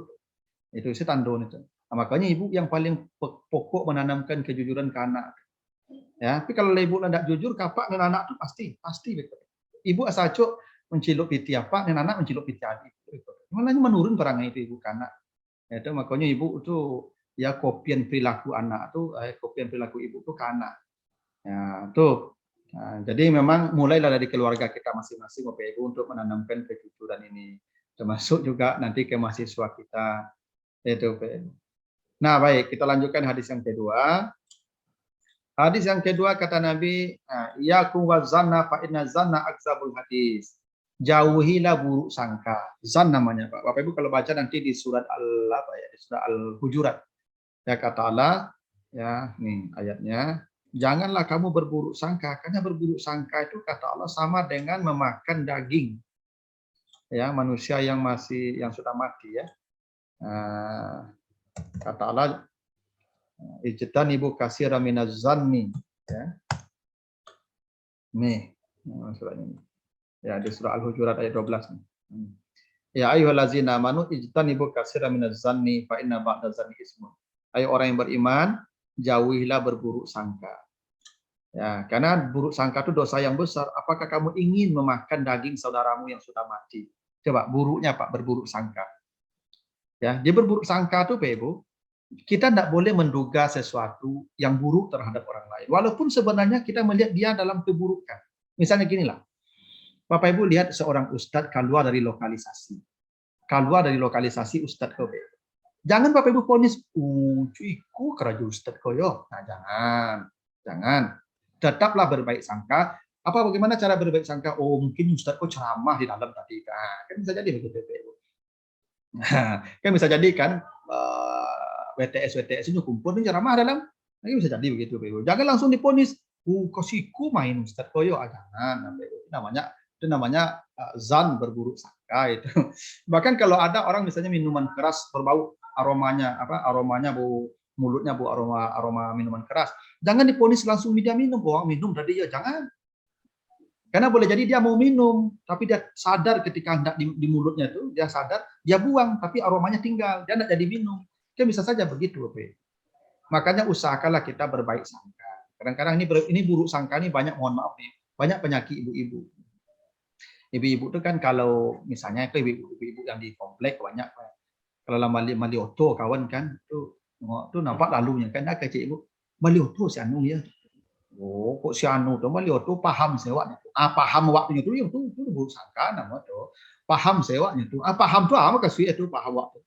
Itu sih tandon itu. Nah, makanya ibu yang paling pokok menanamkan kejujuran ke anak. Ya, tapi kalau ibu tidak jujur, kapak dan anak itu pasti betul. Ibu asal cok mencilup piti apa, dan anak mencilup piti adik. Mana menurun perangai itu ibu ke anak. Itu makanya ibu itu ya kopian perilaku anak tuh, kopian perilaku ibu tuh ke anak. Ya, tuh. Nah, jadi memang mulailah dari keluarga kita masing-masing Bapak Ibu untuk menanamkan kejujuran ini. Termasuk juga nanti ke mahasiswa kita. Itu Bapak Ibu. Nah, baik, kita lanjutkan hadis yang kedua. Hadis yang kedua kata Nabi, iyakum wazanna fa inna zanna akzabul hadis. Jauhilah buruk sangka. Zan namanya Pak. Bapak Ibu kalau baca nanti di surat di surat Al-Hujurat. Ya kata Allah, ya nih ayatnya, janganlah kamu berburuk sangka karena berburuk sangka itu kata Allah sama dengan memakan daging. Ya, manusia yang sudah mati ya. Kata Allah ijtanibu katsira minaz zanni ya. Nih, surat ini. Ya, di surah Al-Hujurat ayat 12 nih. Ya ayyuhallazina amanu ijtanibu katsira minaz zanni fa inna ba'da zanni ismun. Ayo orang yang beriman, jauhilah berburuk sangka. Ya, karena buruk sangka itu dosa yang besar. Apakah kamu ingin memakan daging saudaramu yang sudah mati? Coba buruknya Pak, berburuk sangka. Ya, dia berburuk sangka itu Pak Ibu, kita tidak boleh menduga sesuatu yang buruk terhadap orang lain. Walaupun sebenarnya kita melihat dia dalam keburukan. Misalnya ginilah, Bapak Ibu lihat seorang ustadz keluar dari lokalisasi. Keluar dari lokalisasi ustadz ke jangan Bapak Ibu ponis, cuiku kerja ustadz koyo. Nah, jangan. Tetaplah berbaik sangka. Bagaimana cara berbaik sangka? Oh, mungkin ustadz kok ceramah di dalam tadi. Nah, kan bisa jadi begitu Bapak Ibu. Nah, kan bisa jadi kan WTS itu kumpul ini ceramah dalam, ini bisa jadi begitu Bapak. Jangan langsung diponis, kosiku main Ustaz Koyo, jangan. Itu namanya zan berburuk sangka itu. Bahkan kalau ada orang misalnya minuman keras berbau aromanya bau mulutnya bau aroma minuman keras, jangan diponis langsung dia minum, minum tadi ya jangan. Karena boleh jadi dia mau minum, tapi dia sadar ketika hendak di mulutnya itu, dia sadar, dia buang, tapi aromanya tinggal, dia tidak jadi minum. Kan bisa saja begitu, Bapak. Makanya usahakanlah kita berbaik sangka. Kadang-kadang ini buruk sangka ini banyak, mohon maaf nih, banyak penyakit ibu-ibu. Ibu-ibu itu kan kalau misalnya itu ibu-ibu yang di komplek banyak, kalau mali oto kawan kan, itu nampak lalunya kan, kecil ibu, mali oto si anu ya. Oh, kok si anu tuh Malio tuh paham sewanya tuh. Paham waktunya tuh itu buruk sangka nama tuh. Paham sewanya tuh. Paham tuh apa kasih itu paham waktu.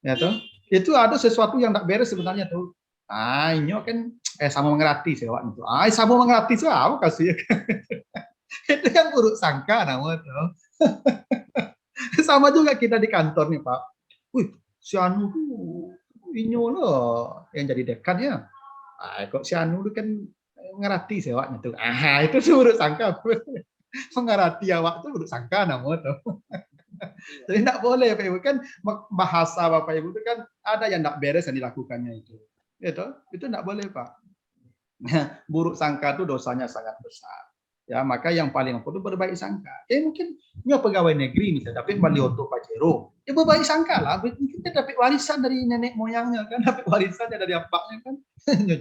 Ya tuh. Itu ada sesuatu yang tak beres sebenarnya tuh. Ini kan sama mengerti sewanya tuh. Sama mengerti tuh apa kasih. Itu yang buruk sangka nama tuh. Sama juga kita di kantor nih Pak. Wih, si anu tuh inyo loh yang jadi dekan ya. Kok si anu tuh kan ngerti sewaknya tuh. Itu buruk sangka. Mengerti awak tuh buruk sangka nama tuh. Jadi tidak boleh Bapak Ibu kan bahasa Bapak Ibu itu kan ada yang tidak beres yang dilakukannya itu. Itu tidak boleh Pak. Buruk sangka itu dosanya sangat besar. Ya, maka yang paling perlu berbaik sangka. Mungkin pegawai negeri misalnya dapat balioto pajero. Berbaik sangka lah. Mungkin dia dapat warisan dari nenek moyangnya kan, dapat warisannya dari apaknya kan.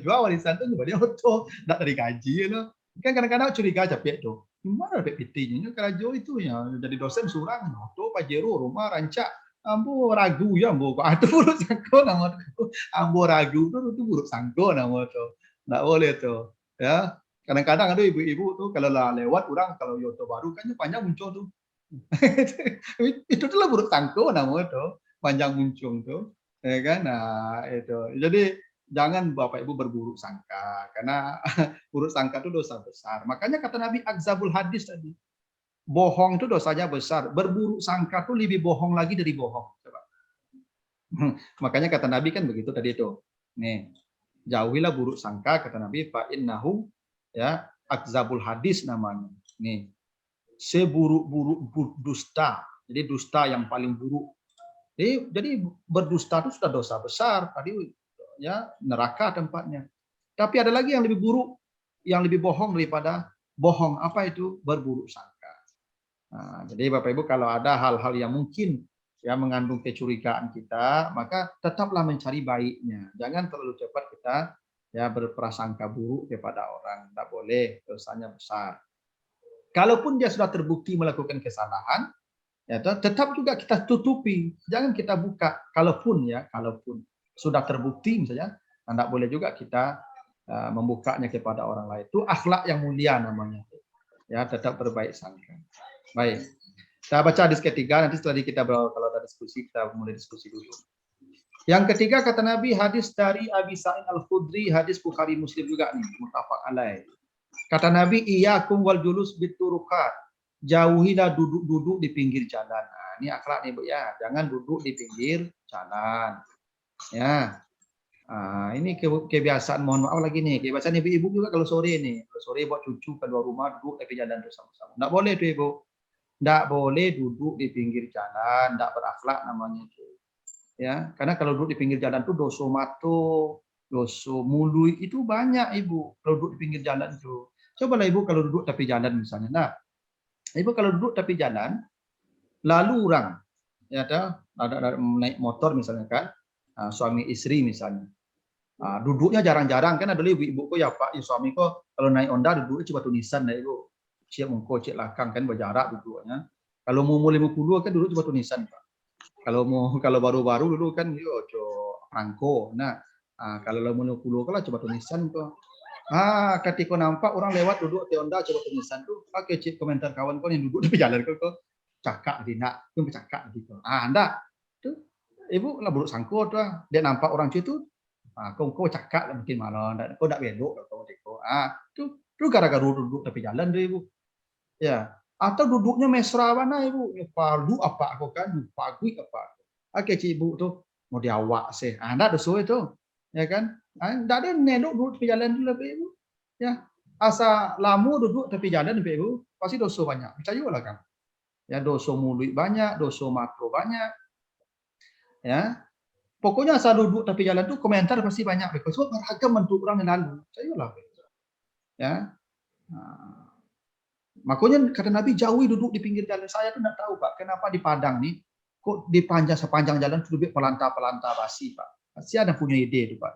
Jual warisan itu balioto, tidak dari gaji loh. Kan kadang-kadang curiga capek tuh. Gimana dapat PT-nya? Kerja itu ya jadi dosen surang, moto pajero, rumah rancak. Ambo ragu ya, ambo kok itu buruk sangka nama itu. Ambo ragu itu buruk sangka nama itu. Tidak boleh tuh. Ya. Kadang-kadang ada ibu-ibu tuh kalau lewat orang kalau yoto baru kan panjang muncul tuh. Itu tuh buruk sangka namanya tuh, panjang muncul tuh. Ya kan? Nah, itu. Jadi jangan Bapak Ibu berburuk sangka karena buruk sangka itu dosa besar. Makanya kata Nabi akzabul hadis tadi. bohong itu dosanya besar. Berburuk sangka itu lebih bohong lagi dari bohong. Coba. Makanya kata Nabi kan begitu tadi itu. Nih, jauhilah buruk sangka kata Nabi, fa innahu ya akzabul hadis namanya. Nih, seburuk-buruk dusta. Jadi dusta yang paling buruk. Jadi berdusta itu sudah dosa besar. Tadi ya neraka tempatnya. Tapi ada lagi yang lebih buruk, yang lebih bohong daripada bohong. Apa itu? Berburuk sangka. Nah, jadi Bapak Ibu kalau ada hal-hal yang mungkin ya mengandung kecurigaan kita, maka tetaplah mencari baiknya. Jangan terlalu cepat kita ya berprasangka buruk kepada orang. Tidak boleh, dosanya besar. Kalaupun dia sudah terbukti melakukan kesalahan, ya tetap juga kita tutupi. Jangan kita buka. Kalaupun sudah terbukti misalnya, tidak boleh juga kita membukanya kepada orang lain. Itu akhlak yang mulia namanya. Ya, tetap berbaik sangka. Baik. Kita baca hadis ketiga, nanti setelah kita kalau ada diskusi, kita mulai diskusi dulu. Yang ketiga kata Nabi, hadis dari Abi Sa'id Al-Khudri, hadis Bukhari Muslim juga nih, muttafaq alaih. Kata Nabi, iyyakum wal julus bituruqat. Jauhilah duduk-duduk di pinggir jalan. Nah, ini akhlak nih Bu ya, jangan duduk di pinggir jalan. Ya. Ini kebiasaan, mohon maaf lagi nih, kebiasaan ibu-ibu juga kalau sore nih, kalau sore buat cucu keluar rumah duduk di jalan bersama-sama. Enggak boleh tuh Ibu. Enggak boleh duduk di pinggir jalan, enggak berakhlak namanya itu. Ya, karena kalau duduk di pinggir jalan tuh dosa mato, dosa mului itu banyak Ibu kalau duduk di pinggir jalan itu. Cobalah Ibu kalau duduk tepi jalan misalnya. Nah, Ibu kalau duduk tepi jalan, lalu orang ya ada naik motor misalnya kan, suami istri misalnya. Duduknya jarang-jarang kan ada ibu-ibu kok ya Pak, ya suami kok kalau naik Honda duduknya coba tunisan dah Ibu. Cik mengko cik lakang kan berjarak duduknya. Kalau mau 50 kan duduk coba tunisan Pak. Kalau baru-baru dulu kan yo rangko. Nah, kalau mau 50 kalau coba tunisan kok. Ketika nampak orang lewat duduk di Honda coba tunisan tuh, pakai cik komentar kawan kau yang duduk di jalan kok cakak tidak, itu bercakak gitu. Enggak. Tuh Ibu lah buruk sangkut lah. Dia nampak orang situ, kau cakak lah mungkin malah, kau tak bedok kau teko. Tuh gara-gara duduk tepi jalan tuh Ibu. Ya, atau duduknya mesra mana Ibu? Ya, pardu apa aku kan, pagui apa. Oke Ibu tuh mau diawak sih. Enggak dosa itu. Ya kan? Enggak ada nedok duduk tepi jalan dulu Ibu. Ya, asa lamu duduk tepi jalan Ibu, pasti dosa banyak. Percayalah kan. Ya, dosa mulut banyak, dosa makro banyak. Ya. Pokoknya asal duduk tepi jalan tuh komentar pasti banyak. Sebab beragam bentuk orang yang lalu. Percayalah. Ya. Makanya kata Nabi jauhi duduk di pinggir jalan. Saya tuh enggak tahu Pak, kenapa di Padang nih kok di sepanjang jalan tuh lebih pelanta-pelanta basi Pak. Pasti ada punya ide tuh Pak.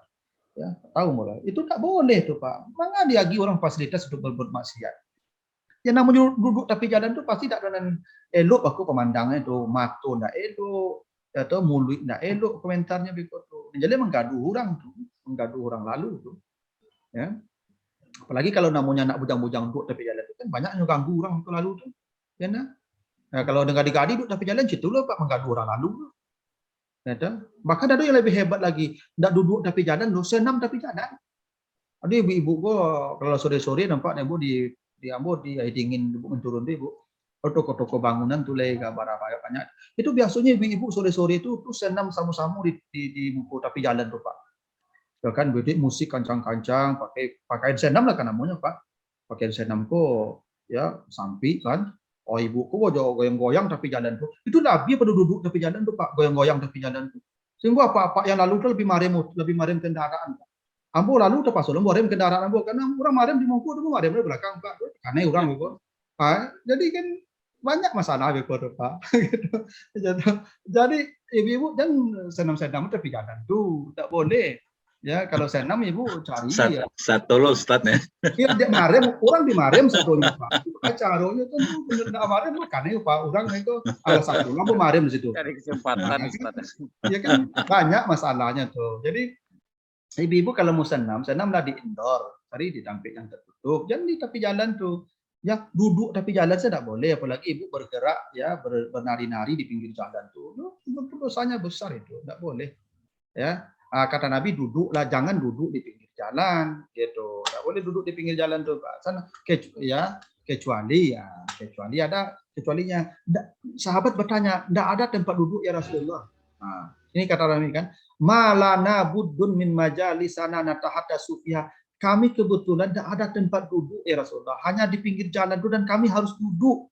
Ya, tahu mulai. Itu tak boleh tuh Pak. Mana diagi orang fasilitas untuk berbuat maksiat. Ya namanya duduk tepi jalan tuh pasti tak ada elok aku pemandangannya tuh, mato ndak elok, atau mulut ndak elok komentarnya begitu. Jadi menggaduh orang lalu tuh. Ya. Apalagi kalau namanya anak bujang-bujang duduk tepi jalan itu kan banyak yang ganggu orang itu lalu tuh. Ya nah. Kalau dengan gadi duduk tepi jalan situ loh Pak mengganggu orang lalu. Ya, bahkan ada yang lebih hebat lagi, ndak duduk tepi jalan, lo senam tepi jalan. Ada ibu-ibu gua kalau sore-sore nampak ibu di Ambon di air dingin ibu menturun Ibu. Toko-toko bangunan tuh gambar apa banyak. Itu biasanya ibu-ibu sore-sore itu tuh senam sama-sama di buku tepi jalan tuh Pak. Ya kan bedek musik kancang-kancang pakai senam lah kan namanya Pak. Pakai senam kok ya sampi kan. Oh ibu kok goyang-goyang tepi jalan tuh. Itu Nabi pada duduk tepi jalan tuh Pak, goyang-goyang tepi jalan tuh. Sehingga apa yang lalu tuh lebih marem kendaraan Pak. Ambo lalu tu pasal marem kendaraan ambo karena orang marem di Mongko tu marem di belakang Pak. Karena orang Ibu. Jadi kan banyak masalah Ibu tu Pak. Jadi ibu-ibu jangan senam-senam tepi jalan tuh, tak boleh. Ya kalau senam Ibu cari ya. Satu lo Ustaz ya. Iya dia marem, orang di marem satunya Pak. Caranya kan bener enggak marem karena Pak orang itu alasan lampu marem di situ. Cari kesempatan Ustaz. Ya kan banyak masalahnya tuh. Jadi ibu-ibu kalau mau senamlah di indoor, cari di tempat yang tertutup, jangan di tepi jalan tuh. Ya duduk tepi jalan saya tidak boleh, apalagi ibu bergerak ya bernari-nari di pinggir jalan tuh. Dosanya besar itu, tidak boleh. Ya kata Nabi duduklah, jangan duduk di pinggir jalan, gitu. Tidak boleh duduk di pinggir jalan tuh Pak. Sana ya kecuali ada kecualinya. Sahabat bertanya, tidak ada tempat duduk ya Rasulullah. Nah, ini kata Nabi kan, malana buddun min majalisana natahaddatsu fiha. Kami kebetulan tidak ada tempat duduk ya Rasulullah, hanya di pinggir jalan itu dan kami harus duduk.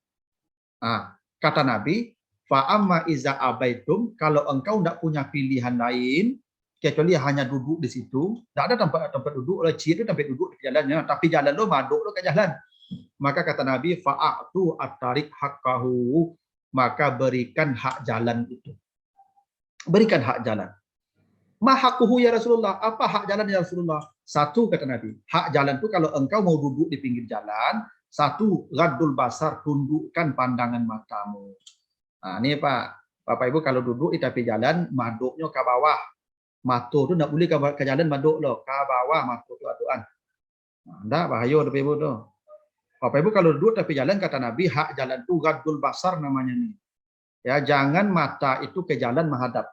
Nah, kata Nabi, fa amma iza abaitum, kalau engkau tidak punya pilihan lain kecuali hanya duduk di situ, tidak ada tempat duduk, itu tempat duduk di jalannya, tapi jalan lo maduk lo ke jalan. Maka kata Nabi, fa'atu at-tariq haqqahu, maka berikan hak jalan itu. Berikan hak jalan. Ma haqquhu ya Rasulullah? Apa hak jalan ya Rasulullah? Satu kata Nabi, hak jalan itu kalau engkau mau duduk di pinggir jalan, satu, raddul basar, tundukkan pandangan matamu. Nah, ini Bapak Ibu kalau duduk di tepi jalan, maduknya ke bawah. Matu tu nak boleh ke jalan maduk lo, ke bawah matu tu aduan. Nah, bahaya Bapak Ibu tu. Bapak Ibu kalau duduk tepi jalan kata Nabi, hak jalan tu raddul basar namanya ni. Ya, jangan mata itu ke jalan menghadap.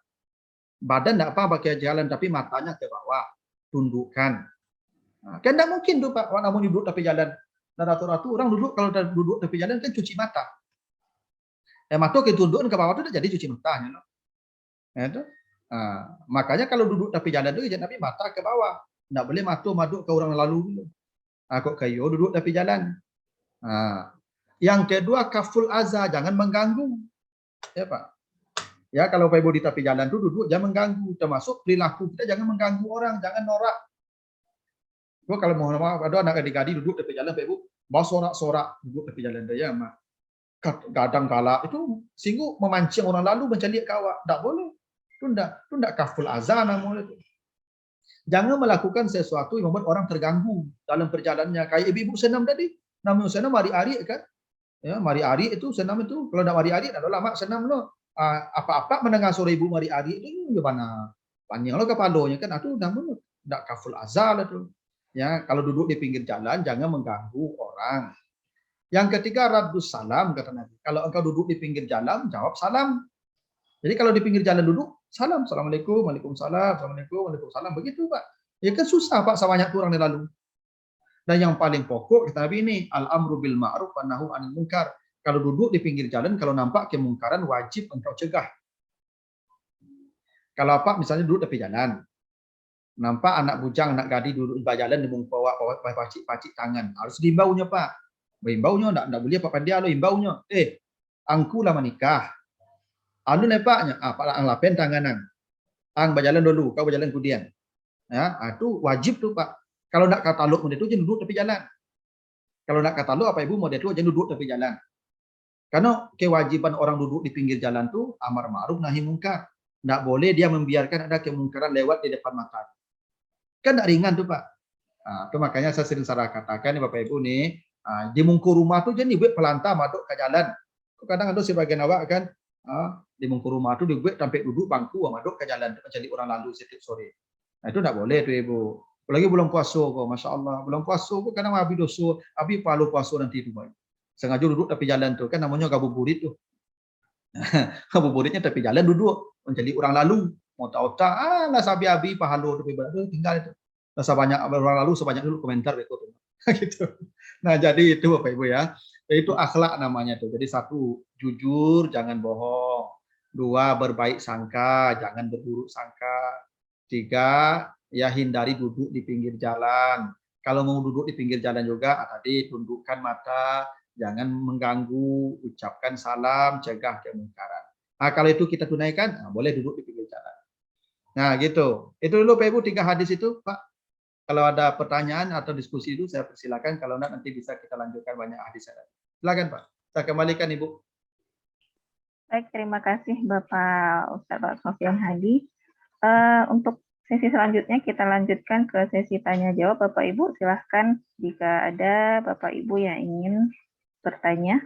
Badan tidak apa pakai jalan tapi matanya ke bawah, tundukkan. Nah, kan tidak mungkin tu Pak, namun duduk tepi jalan. Dan ratu-ratu orang duduk kalau duduk tepi jalan kan cuci mata. Mata ke tundukkan ke bawah tu dah jadi cuci matanya. No? Itu. Nah, makanya kalau duduk tepi jalan tu Nabi mata ke bawah. Tak boleh mata maduk ke orang lalu dulu. Kok kayu duduk tepi jalan. Yang kedua kaful azza, jangan mengganggu. Ya Pak. Ya kalau Bapak Ibu di tepi jalan tu duduk jangan mengganggu, termasuk perilaku kita jangan mengganggu orang, jangan norak. Kalau mau ada anak adik-adik duduk tepi jalan Bapak Ibu, mau sorak-sorak duduk tepi jalan dia mah. Kadang kala itu singgung memancing orang lalu mencari kawak, tak boleh. Itu ndak kaful azza namanya itu. Jangan melakukan sesuatu yang membuat orang terganggu dalam perjalanannya. Kayak ibu-ibu senam tadi, namanya senam hari-hari kan? Ya, hari-hari itu senam itu. Kalau nak hari-hari dah lama senam lo. Apa-apa mendengar suara ibu hari-hari itu gimana? Panjang lo kepalanya kan? Itu namanya ndak kaful azza lah tu. Ya, kalau duduk di pinggir jalan jangan mengganggu orang. Yang ketiga raddus salam kata Nabi. Kalau engkau duduk di pinggir jalan jawab salam. Jadi kalau di pinggir jalan duduk salam, assalamualaikum, waalaikumsalam, assalamualaikum, waalaikumsalam, begitu Pak. Ya kan susah Pak sama banyak orang yang lalu. Dan yang paling pokok kata Nabi ini al-amru bil ma'ruf wa nahyu 'anil munkar. Kalau duduk di pinggir jalan kalau nampak kemungkaran wajib engkau cegah. Kalau apa misalnya duduk tepi jalan. Nampak anak bujang, anak gadis duduk di jalan dia bawa pacik tangan. Harus diimbaunya Pak. Imbaunya enggak boleh apa dia lo imbaunya. Angku lah menikah. Anu nepaknya, Pak lapen tanganan. Ang berjalan dulu, kau berjalan kemudian. Ya, itu wajib tuh Pak. Kalau nak katalog model itu jangan duduk tepi jalan. Kalau nak katalog apa Ibu model itu jangan duduk tepi jalan. Karena kewajiban orang duduk di pinggir jalan tuh amar ma'ruf nahi mungkar. Enggak boleh dia membiarkan ada kemungkaran lewat di depan mata. Kan enggak ringan tuh Pak. Itu makanya saya sering katakan nih Bapak Ibu nih, di mungkur rumah tuh jangan dibuat pelantah masuk ke jalan. Kadang ada sebagian awak kan di mungkur rumah tuh dibuat sampai duduk bangku masuk ke jalan mencari orang lalu setiap sore. Nah, itu enggak boleh tuh Ibu. Apalagi bulan puasa kok, Masya Allah. Bulan puasa kok kadang habis dosa, habis palu puasa nanti itu Pak. Sengaja duduk tepi jalan tuh kan namanya gabuburit tuh. Gabuburitnya tepi jalan duduk mencari orang lalu. Mau tahu lah sabi-abi pahala tepi jalan tinggal itu. Rasa banyak orang lalu sebanyak dulu komentar itu tuh. Gitu. Nah, jadi itu Bapak Ibu ya. Itu akhlak namanya tuh. Jadi satu, jujur, jangan bohong. Dua, berbaik sangka, jangan berburuk sangka. Tiga, ya hindari duduk di pinggir jalan. Kalau mau duduk di pinggir jalan juga, tadi tundukkan mata, jangan mengganggu, ucapkan salam, cegah kemungkaran. Nah, kalau itu kita tunaikan, boleh duduk di pinggir jalan. Nah, gitu. Itu dulu Pak Ibu 3 hadis itu, Pak. Kalau ada pertanyaan atau diskusi itu saya persilakan. Kalau enggak nanti bisa kita lanjutkan banyak hadis. Silakan Pak. Saya kembalikan Ibu. Baik, terima kasih Bapak Ustadz Sofyan Hadi. Untuk sesi selanjutnya kita lanjutkan ke sesi tanya jawab. Bapak Ibu silahkan jika ada Bapak Ibu yang ingin bertanya.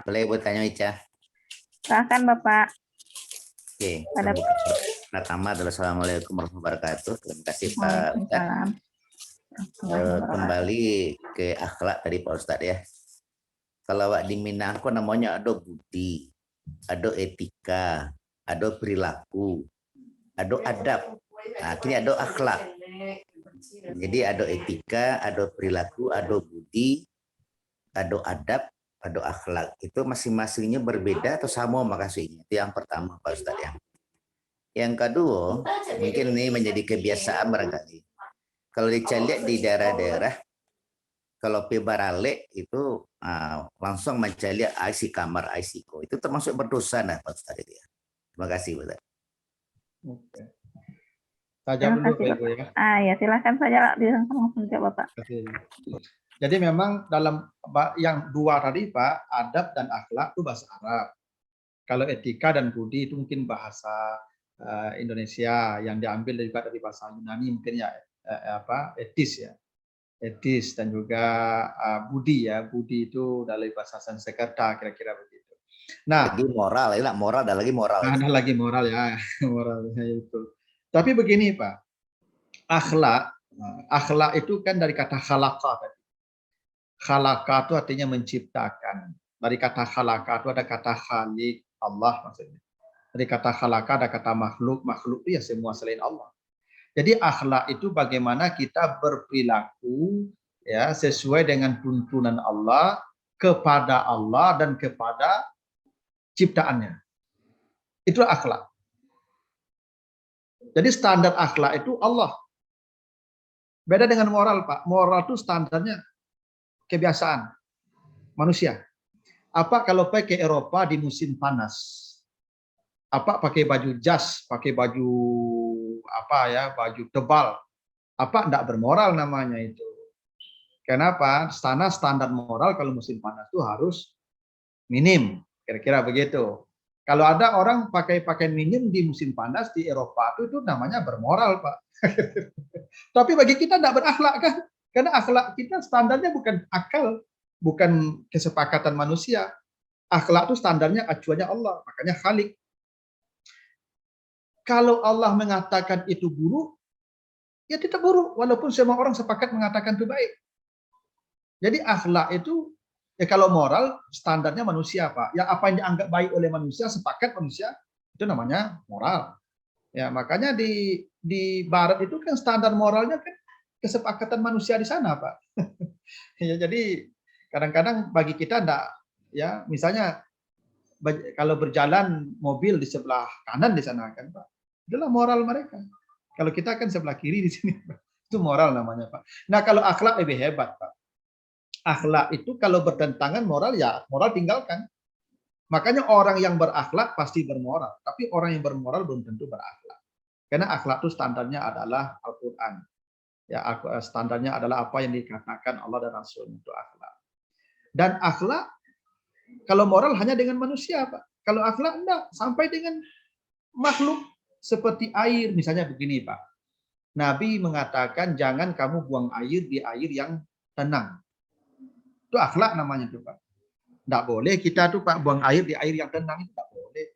Boleh bertanya Ica? Silahkan Bapak. Oke. Ada Pertama adalah Assalamualaikum warahmatullahi wabarakatuh. Terima kasih Pak Ustadz. Kembali ke akhlak tadi Pak Ustadz ya. Kalau di Minang kok namanya ada budi, ada etika, ada perilaku, ada adab. Nah, kini ada akhlak. Jadi ada etika, ada perilaku, ada budi, ada adab, ada akhlak. Itu masing-masingnya berbeda atau sama maksudnya. Itu yang pertama Pak Ustadz ya. Yang kedua, mungkin ini menjadi kebiasaan barangkali. Kalau dicari di daerah-daerah, kalau pebarale itu langsung mencari IC kamar ICO. Itu termasuk berdosa nah Pak Ustadz itu ya. Terima kasih Pak Ustadz. Oke. Saya Terima jawab dulu kasih, Pak Ibu ya. Ya silakan saja langsung jawab Bapak. Oke. Jadi memang dalam yang dua tadi Pak, adab dan akhlak itu bahasa Arab. Kalau etika dan budi itu mungkin bahasa Indonesia yang diambil dari bahasa Yunani mungkin ya etis ya. Etis dan juga budi ya. Budi itu dari bahasa Sanskerta kira-kira begitu. Nah, lagi moral, ya, moral ada lagi moral. Ada lagi moral ya, moralnya itu. Tapi begini Pak, akhlak itu kan dari kata khalaqa tadi. Khalaqa itu artinya menciptakan. Dari kata khalaqa itu ada kata khalik, Allah maksudnya. Dari kata khalaqa ada kata makhluk, makhluk itu ya semua selain Allah. Jadi akhlak itu bagaimana kita berperilaku ya sesuai dengan tuntunan Allah kepada Allah dan kepada ciptaannya. Itu akhlak. Jadi standar akhlak itu Allah. Beda dengan moral, Pak. Moral itu standarnya kebiasaan manusia. Apa kalau pakai Eropa di musim panas? Apa pakai baju jas, pakai baju baju tebal? Apa enggak bermoral namanya itu? Kenapa? Standar moral kalau musim panas itu harus minim, kira-kira begitu. Kalau ada orang pakai pakaian minim di musim panas di Eropa itu namanya bermoral, Pak. Tapi bagi kita tidak berakhlak kan? Karena akhlak kita standarnya bukan akal, bukan kesepakatan manusia. Akhlak itu standarnya acuannya Allah, makanya khalik. Kalau Allah mengatakan itu buruk, ya tidak buruk, walaupun semua orang sepakat mengatakan itu baik. Jadi akhlak itu ya kalau moral standarnya manusia Pak. Ya apa yang dianggap baik oleh manusia, sepakat manusia, itu namanya moral. Ya makanya di Barat itu kan standar moralnya kan kesepakatan manusia di sana Pak. Ya jadi kadang-kadang bagi kita enggak ya misalnya kalau berjalan mobil di sebelah kanan di sana kan Pak. Itulah moral mereka. Kalau kita kan sebelah kiri di sini. Itu moral namanya Pak. Nah kalau akhlak lebih hebat Pak. Akhlak itu kalau bertentangan moral ya moral tinggalkan. Makanya orang yang berakhlak pasti bermoral, tapi orang yang bermoral belum tentu berakhlak. Karena akhlak itu standarnya adalah Al-Qur'an. Ya, standarnya adalah apa yang dikatakan Allah dan Rasul itu akhlak. Dan akhlak kalau moral hanya dengan manusia, Pak. Kalau akhlak enggak, sampai dengan makhluk seperti air misalnya begini, Pak. Nabi mengatakan jangan kamu buang air di air yang tenang. Itu akhlak namanya tuh Pak. Tidak boleh kita tuh Pak buang air di air yang tenang itu tidak boleh.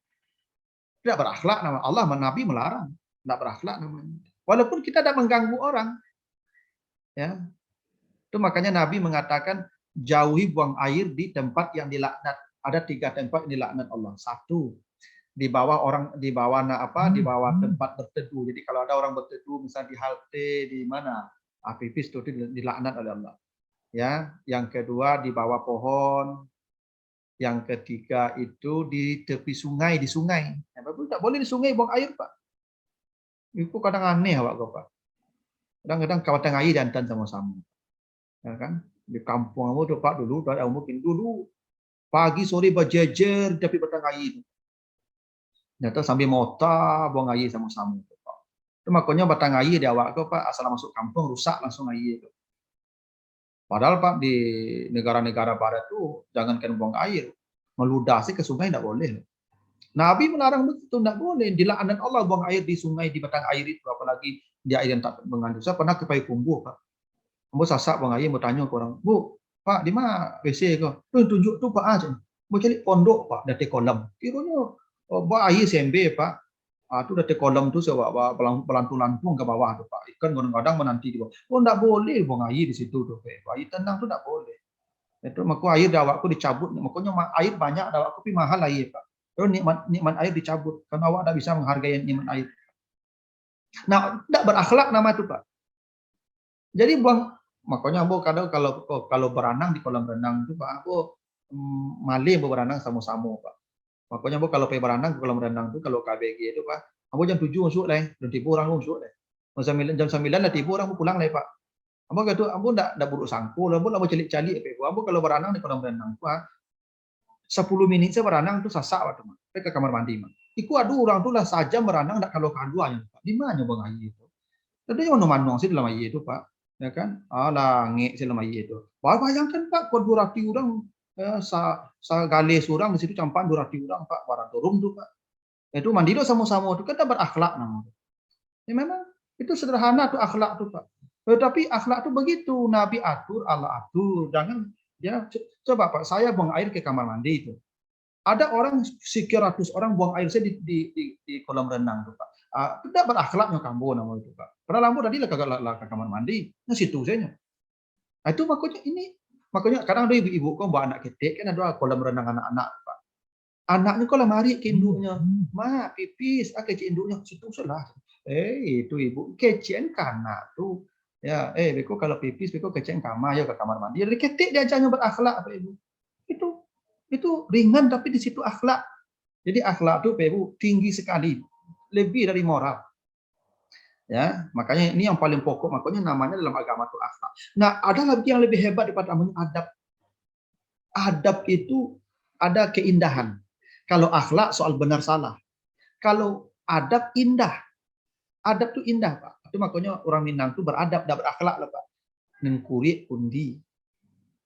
Tidak berakhlak nama Allah, Nabi melarang. Tidak berakhlak namanya. Walaupun kita tidak mengganggu orang. Ya. Itu makanya Nabi mengatakan jauhi buang air di tempat yang dilaknat. Ada 3 tempat yang dilaknat Allah. 1 di bawah di bawah tempat berteduh. Jadi kalau ada orang berteduh misalnya di halte di mana? Pipis itu dilaknat oleh Allah. Ya, yang kedua di bawah pohon, yang ketiga itu di tepi sungai, di sungai. Ya, tidak boleh di sungai buang air Pak. Itu kadang aneh Pak. Kadang-kadang kawasan air dantan sama-sama. Ya kan? Di kampung kamu tuh Pak dulu, mungkin dulu pagi sore berjejer tapi batang air. Nyata sambil mota buang air sama-sama. Itu makanya batang air di awak Pak asal masuk kampung rusak langsung air itu. Padahal Pak di negara-negara barat tuh jangankan buang air, meludasi ke sungai tidak boleh. Nabi melarang begitu, tidak boleh. Dilaknat Allah buang air di sungai, di batang air itu, apalagi di air yang tak mengandung. Saya pernah ke Payakumbuh Pak. Kamu sasak buang air, mau tanya ke orang, Bu, Pak, di mana WC kau? Tunjuk tuh Pak aja. Mau cari pondok Pak, dari kolam. Kiranya buang air sembe Pak. Itu dari kolam tuh saya bawa pelantung-lantung ke bawah tuh Pak. Ikan kadang-kadang menanti di bawah. Oh enggak boleh buang air di situ tuh Pak. Air tenang tuh enggak boleh. Itu maka air dawakku dicabut. Makanya air banyak dawakku tapi mahal air Pak. Terus nikmat air dicabut karena awak tidak bisa menghargai nikmat air. Nah, enggak berakhlak nama itu Pak. Jadi buang, makanya Ambo kadang kalau berenang di kolam renang itu Pak, Ambo malih berenang sama-sama Pak. Makanya Ambo kalau pergi berenang di kolam renang itu kalau KBG itu Pak, Ambo jam 7 masuk lah, jam 7 orang masuk lah. Jam 9 dah tiba orang pulang lah Pak. Ambo kata Ambo ndak buruk sangkul, Ambo calik-calik Pak. Ambo kalau berenang di kolam renang Pak, 10 menit saya berenang tuh sasak Pak teman. Ke kamar mandi Pak. Iku ada orang tuh lah saja berenang ndak kalau kaduanya Pak. Di mana Bang Ayi itu? Tadi mana sih dalam Ayi itu Pak. Ya kan? Alah ngek sih dalam Ayi itu. Bayangkan Pak, kau 200 orang sa gale seorang di situ campan 200 orang Pak, barang turun tuh Pak. Itu mandi tuh sama-sama itu kan berakhlak namanya. Ya memang itu sederhana tuh akhlak tuh Pak. Tapi akhlak tuh begitu, Nabi atur, Allah atur. Jangan ya coba Pak, saya buang air ke kamar mandi itu. Ada orang sekian ratus orang buang air saya di kolam renang tuh Pak. Tidak berakhlaknya kamu namanya itu Pak. Pernah lampu tadi lah ke kamar mandi, nah situ saja. Nah, itu makanya kadang ada ibu-ibu kok bawa anak ketik kan ada kolam renang anak-anak Pak. Anaknya kalau mari ke induknya, ma pipis, kecil induknya situ salah. Itu ibu kecian kanak tuh. Ya, beko kalau pipis beko kecian kamar ya ke kamar mandi. Jadi ketik diajarnya berakhlak Pak Ibu. Itu ringan tapi di situ akhlak. Jadi akhlak itu Pak Ibu tinggi sekali, lebih dari moral. Ya, makanya ini yang paling pokok, makanya namanya dalam agama itu akhlak. Nah, ada lagi yang lebih hebat daripada namanya adab. Adab itu ada keindahan. Kalau akhlak soal benar salah. Kalau adab indah. Adab itu indah, Pak. Itu makanya orang Minang itu beradab dan berakhlak lah, Pak. Nen kurit undi.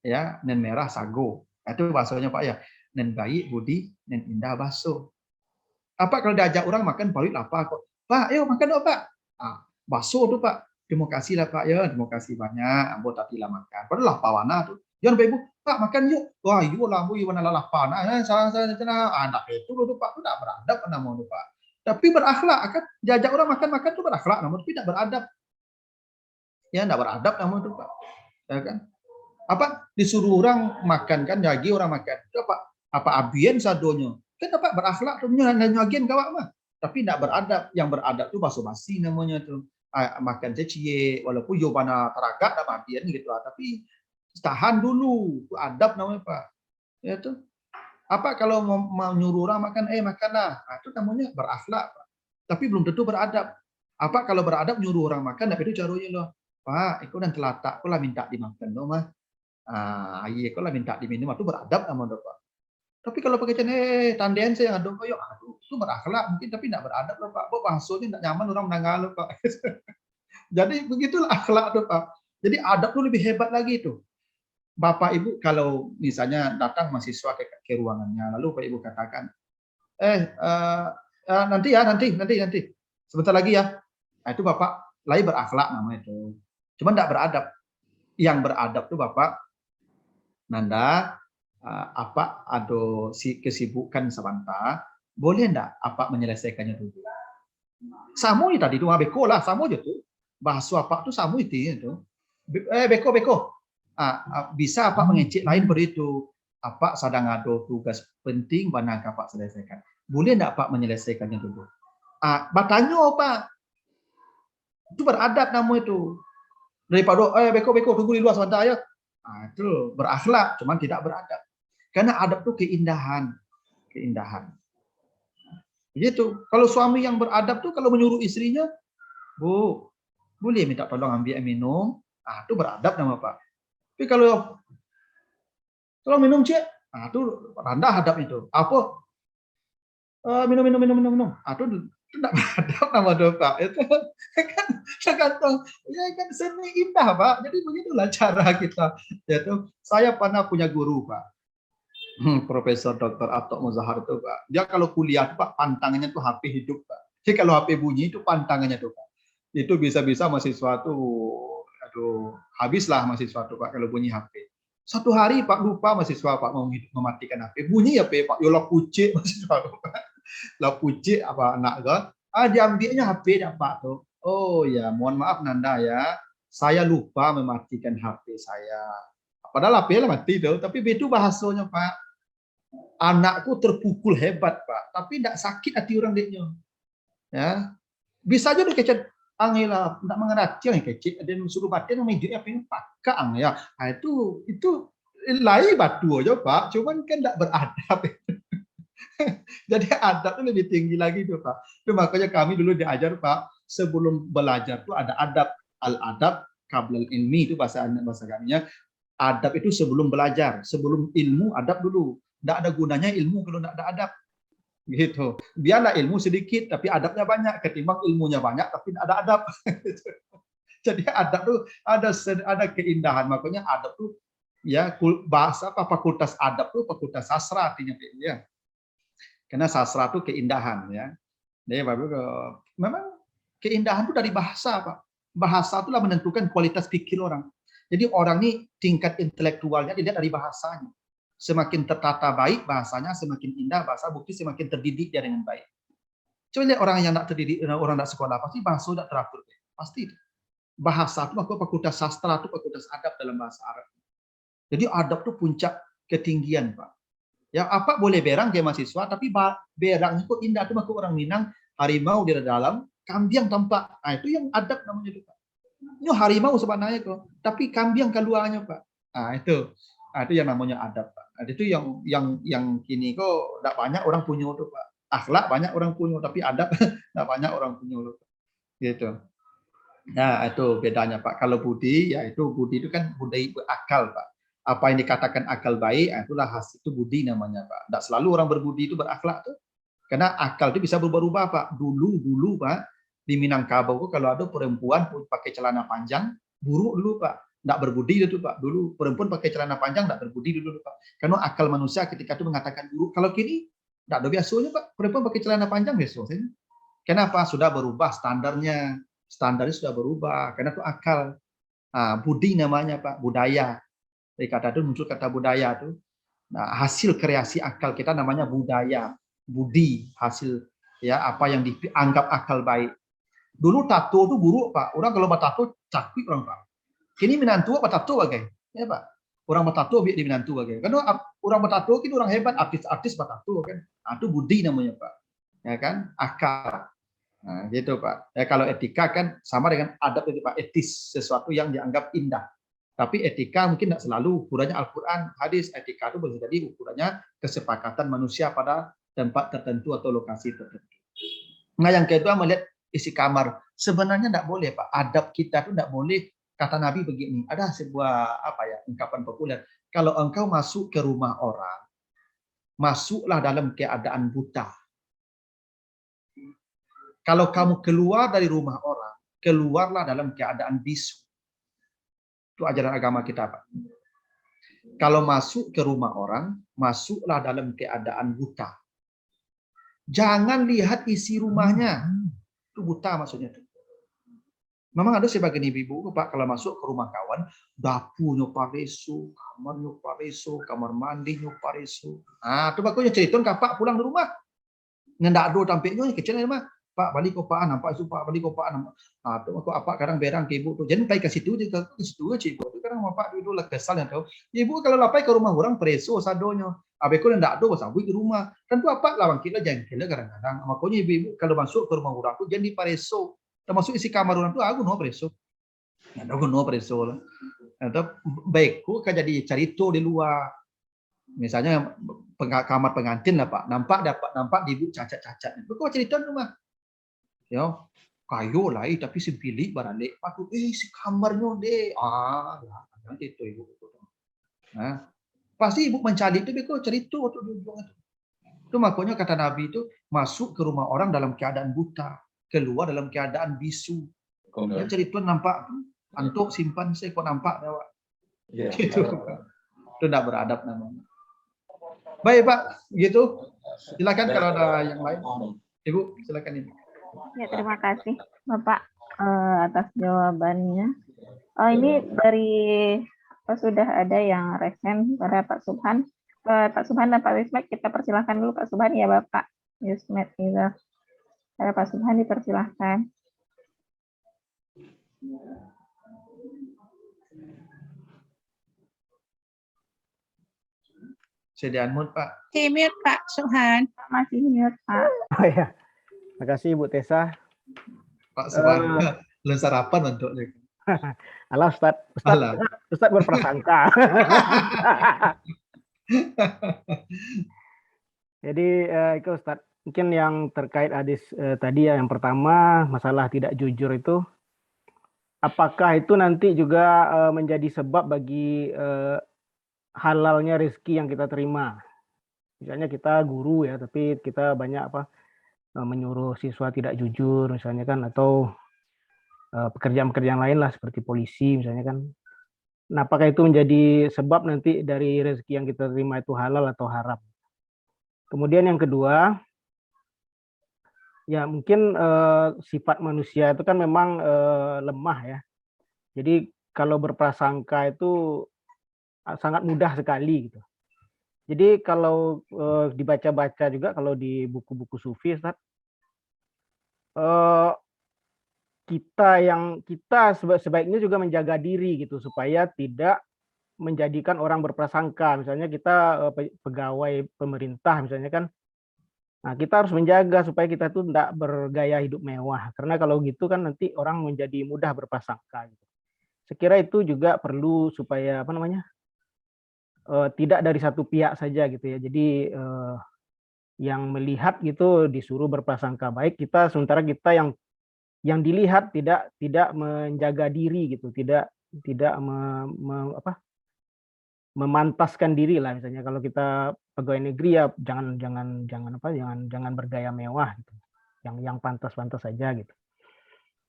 Ya, nen merah sago. Itu bahasanya Pak ya. Nen baik budi, nen indah baso. Apa kalau diajak orang makan baik apa kok? Pak, ayo makan dong, Pak. Baso tuh Pak. Terima kasih lah Pak ya. Terima kasih banyak. Ambo tadi lah makan. Padahal lapawana tuh. Jangan Pak Ibu, Pak makan yuk. Wah, iya lah ambo iwana lapana. Saya anak itu tuh Pak tuh tidak beradab namanya Pak. Tapi berakhlak kan. Diajak orang makan tuh berakhlak namanya, tapi tidak beradab. Ya, tidak beradab namanya tuh Pak. Ya kan? Apa disuruh orang makan kan lagi orang makan. Itu apa abien sadonya. Kan Pak berakhlak tuh nyagian kawak mah. Tapi tidak beradab. Yang beradab tuh basa-basi namanya tuh. Makan cecie, walaupun jawabannya teragak dan mabian gitu lah. Tapi tahan dulu, itu adab namanya Pak. Ya tuh. Apa kalau mau nyuruh orang makan, makanlah. Itu namanya berakhlak Pak. Tapi belum tentu beradab. Apa kalau beradab nyuruh orang makan, tapi itu caranya loh. Pak, aku dan telatak, aku lah minta dimakan loh mah. Iya, aku lah minta diminum, itu beradab namanya Pak. Tapi kalau pakai tandian saya aduh, itu berakhlak mungkin tapi tidak beradab loh Pak. Kok bahasanya tidak nyaman orang mendengar loh Pak. Jadi begitulah akhlak tuh Pak. Jadi adab tuh lebih hebat lagi tuh. Bapak Ibu kalau misalnya datang mahasiswa ke ruangannya, lalu Pak Ibu katakan, nanti, sebentar lagi ya. Nah, itu Bapak lagi berakhlak namanya itu. Cuma tidak beradab. Yang beradab tuh Bapak, Nanda, apa ada kesibukan sebentar, boleh enggak apa menyelesaikannya dulu? Samu tadi itu beko lah, samu aja tuh. Bahasa apa tuh samu itu. Beko. Bisa apa mengecek lain beritu. Apa sedang ada tugas penting mana Pak selesaikan. Boleh enggak Pak menyelesaikannya dulu? Bertanya Pak. Itu beradab namanya itu. Daripada beko tunggu di luar sebentar ya. Itu berakhlak, cuman tidak beradab. Karena adab itu keindahan. Begitu. Kalau suami yang beradab tuh kalau menyuruh istrinya, Bu, boleh minta tolong ambil air minum. Itu beradab nama Pak. Tapi kalau tolong minum Cik, itu rendah adab itu. Apa? Minum. Itu tidak beradab nama Pak. Itu kan tergantung. Ya kan seni indah Pak. Jadi begitulah cara kita. Yaitu saya pernah punya guru Pak. Profesor Dr. Atok Muzahar itu Pak. Dia kalau kuliah Pak, pantangannya tuh HP hidup Pak. Jadi kalau HP bunyi itu pantangannya tuh Pak. Itu bisa-bisa mahasiswa tuh, habislah mahasiswa tuh Pak kalau bunyi HP. Satu hari Pak lupa mahasiswa Pak mau mematikan HP. Bunyi ya Pak, yolah pucik mahasiswa tuh Pak. Lah pucik apa anak kan? Diambilnya HP dah Pak tuh. Oh ya, mohon maaf Nanda ya. Saya lupa mematikan HP saya. Padahal HP lah mati tuh, tapi itu bahasanya Pak. Anakku terpukul hebat Pak, tapi tidak sakit hati orang deknya. Ya, bisa aja dikecet. Angela tidak mengerti yang kecil, ada yang suruh batin meja apa yang pakang ya. Itu lain batu aja Pak, cuman kan tidak beradab. Jadi adab itu lebih tinggi lagi tuh Pak. Itu makanya kami dulu diajar Pak, sebelum belajar tuh ada adab, al-adab qablal ilmi, itu bahasa kaminya. Adab itu sebelum belajar, sebelum ilmu adab dulu. Tidak ada gunanya ilmu kalau tidak ada adab. Gitu. Biarlah ilmu sedikit tapi adabnya banyak ketimbang ilmunya banyak tapi tidak ada adab. Jadi adab tuh ada keindahan. Makanya adab tuh ya bahasa apa fakultas adab tuh fakultas sastra artinya ya. Karena sastra itu keindahan ya. Jadi memang keindahan itu dari bahasa Pak. Bahasa itulah menentukan kualitas pikir orang. Jadi orang ini tingkat intelektualnya dilihat dari bahasanya. Semakin tertata baik bahasanya, semakin indah bahasa, bukti semakin terdidik dia dengan baik. Coba lihat orang yang tidak terdidik, orang tidak sekolah, pasti bahasa tidak teratur. Pasti. Bahasa itu fakultas sastra itu fakultas adab dalam bahasa Arab. Jadi adab itu puncak ketinggian Pak. Ya apa boleh berang dia mahasiswa, tapi berang itu indah itu maka orang Minang harimau di dalam, kambing tampak. Nah, itu yang adab namanya itu Pak. Ini harimau sebenarnya kok, tapi kambing keluarnya Pak. Nah, itu yang namanya adab Pak. Itu yang kini kok tidak banyak orang punya itu Pak. Akhlak banyak orang punya, tapi adab tidak banyak orang punya itu. Gitu. Nah, itu bedanya Pak. Kalau budi, ya itu budi itu kan budaya berakal Pak. Apa yang dikatakan akal baik, itulah hasil itu budi namanya Pak. Tidak selalu orang berbudi itu berakhlak tuh. Karena akal itu bisa berubah-ubah Pak. Dulu Pak, di Minangkabau kalau ada perempuan pakai celana panjang, buruk dulu Pak. Tidak berbudi itu Pak. Dulu perempuan pakai celana panjang tidak berbudi dulu Pak. Karena akal manusia ketika itu mengatakan buruk. Kalau kini tidak ada biasanya Pak. Perempuan pakai celana panjang biasanya. Kenapa? Sudah berubah standarnya. Standarnya sudah berubah. Karena itu akal. Nah, budi namanya Pak. Budaya. Dari kata itu muncul kata budaya itu. Nah, hasil kreasi akal kita namanya budaya. Budi. Hasil ya apa yang dianggap akal baik. Dulu tato itu buruk Pak. Orang kalau bertato cakep orang Pak. Kini menantu apa tato bagai? Ya Pak. Orang bertato biar di menantu bagai. Karena orang bertato itu orang hebat, artis bertato kan. Nah, itu budi namanya Pak. Ya kan? Akal. Nah, gitu Pak. Ya kalau etika kan sama dengan adab itu Pak, etis, sesuatu yang dianggap indah. Tapi etika mungkin tidak selalu ukurannya Al-Qur'an, hadis. Etika itu bisa jadi ukurannya kesepakatan manusia pada tempat tertentu atau lokasi tertentu. Nah, yang kedua melihat isi kamar. Sebenarnya tidak boleh Pak. Adab kita itu tidak boleh. Kata Nabi begini, ada sebuah ungkapan populer. Kalau engkau masuk ke rumah orang, masuklah dalam keadaan buta. Kalau kamu keluar dari rumah orang, keluarlah dalam keadaan bisu. Itu ajaran agama kita Pak. Kalau masuk ke rumah orang, masuklah dalam keadaan buta. Jangan lihat isi rumahnya. Itu buta maksudnya itu. Memang ada sebagian ibu-ibu Pak kalau masuk ke rumah kawan, dapurnya pareso, kamarnya pareso, kamar mandinya pareso. Ah, itu bakunya cerita kapak pulang di rumah. Ngendak do tampilnya kecil mah. Pak balik kau Pak nampak itu Pak balik kau Pak nampak. Ah, tu aku apa kadang berang ke ibu tu. Jangan pergi ke situ je ke situ aja ibu. Tu kadang bapak dulu lah kesal yang tahu. Ibu kalau lapai ke rumah orang preso sadonya. Abeku ndak do pasang di rumah. Tentu apa lawan kita jangan kira kadang-kadang. Makanya ibu kalau masuk ke rumah orang tu jangan di pareso. Termasuk isi kamar orang tu aku no preso. Ada aku no preso lah. Atau baikku kan jadi cerita di luar. Misalnya kamar pengantin lah Pak. Nampak ibu cacat-cacat. Kau cerita rumah. Ya, kayu lah, tapi sempili baralik. Aku, si kamarnya deh. Nanti itu ibu. Nah, pasti ibu mencari itu, kok cerita waktu itu. Itu makanya kata Nabi itu masuk ke rumah orang dalam keadaan buta, keluar dalam keadaan bisu. Yang cerita nampak, antuk simpan saya kok nampak ya, Pak. Gitu. Itu tidak beradab namanya. Baik Pak, gitu. Silakan kalau ada yang lain. Ibu, silakan Ibu. Ya, terima kasih Bapak atas jawabannya. Ini dari sudah ada yang resen pada Pak Subhan. Pak Subhan dan Pak Wismet, kita persilahkan dulu Pak Subhan ya Bapak. Wismet itu. Ada Pak Subhan dipersilahkan. Saya unmute Pak. Mute Pak Subhan. Masih mute Pak. Oh ya, terima kasih Ibu Tessa. Pak Subhan. Belum sarapan untuk Alah Ustaz Alah. berprasangka. Jadi itu Ustaz, mungkin yang terkait hadis tadi ya, yang pertama masalah tidak jujur itu, apakah itu nanti juga menjadi sebab bagi halalnya rezeki yang kita terima. Misalnya kita guru ya, tapi kita banyak menyuruh siswa tidak jujur misalnya kan, atau pekerjaan-pekerjaan lain lah seperti polisi misalnya kan. Nah, apakah itu menjadi sebab nanti dari rezeki yang kita terima itu halal atau haram? Kemudian yang kedua, ya mungkin sifat manusia itu kan memang lemah ya. Jadi kalau berprasangka itu sangat mudah sekali gitu. Jadi kalau dibaca-baca juga kalau di buku-buku sufi, Ustaz, kita sebaiknya juga menjaga diri gitu supaya tidak menjadikan orang berprasangka. Misalnya kita pegawai pemerintah misalnya kan, nah kita harus menjaga supaya kita tuh tidak bergaya hidup mewah, karena kalau gitu kan nanti orang menjadi mudah berprasangka gitu. Sekira itu juga perlu supaya tidak dari satu pihak saja gitu ya. Jadi yang melihat gitu disuruh berprasangka baik, kita sementara kita yang dilihat tidak menjaga diri gitu, tidak memantaskan diri lah. Misalnya kalau kita pegawai negeri ya jangan bergaya mewah gitu, yang pantas-pantas saja gitu.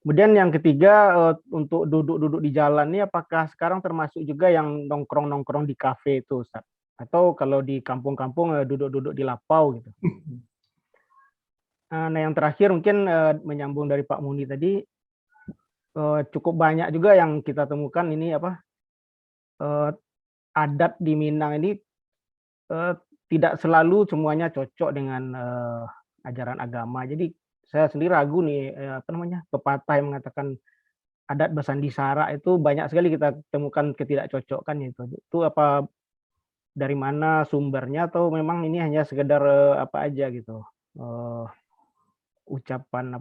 Kemudian yang ketiga, untuk duduk-duduk di jalan ini apakah sekarang termasuk juga yang nongkrong-nongkrong di kafe itu, Ustaz? Atau kalau di kampung-kampung duduk-duduk di lapau gitu. Nah, yang terakhir mungkin menyambung dari Pak Muni tadi, cukup banyak juga yang kita temukan ini adat di Minang ini tidak selalu semuanya cocok dengan ajaran agama. Jadi saya sendiri ragu nih pepatah yang mengatakan adat bersandi sara itu banyak sekali kita temukan ketidakcocokan itu. Itu apa dari mana sumbernya, atau memang ini hanya sekedar apa aja gitu. Ucapan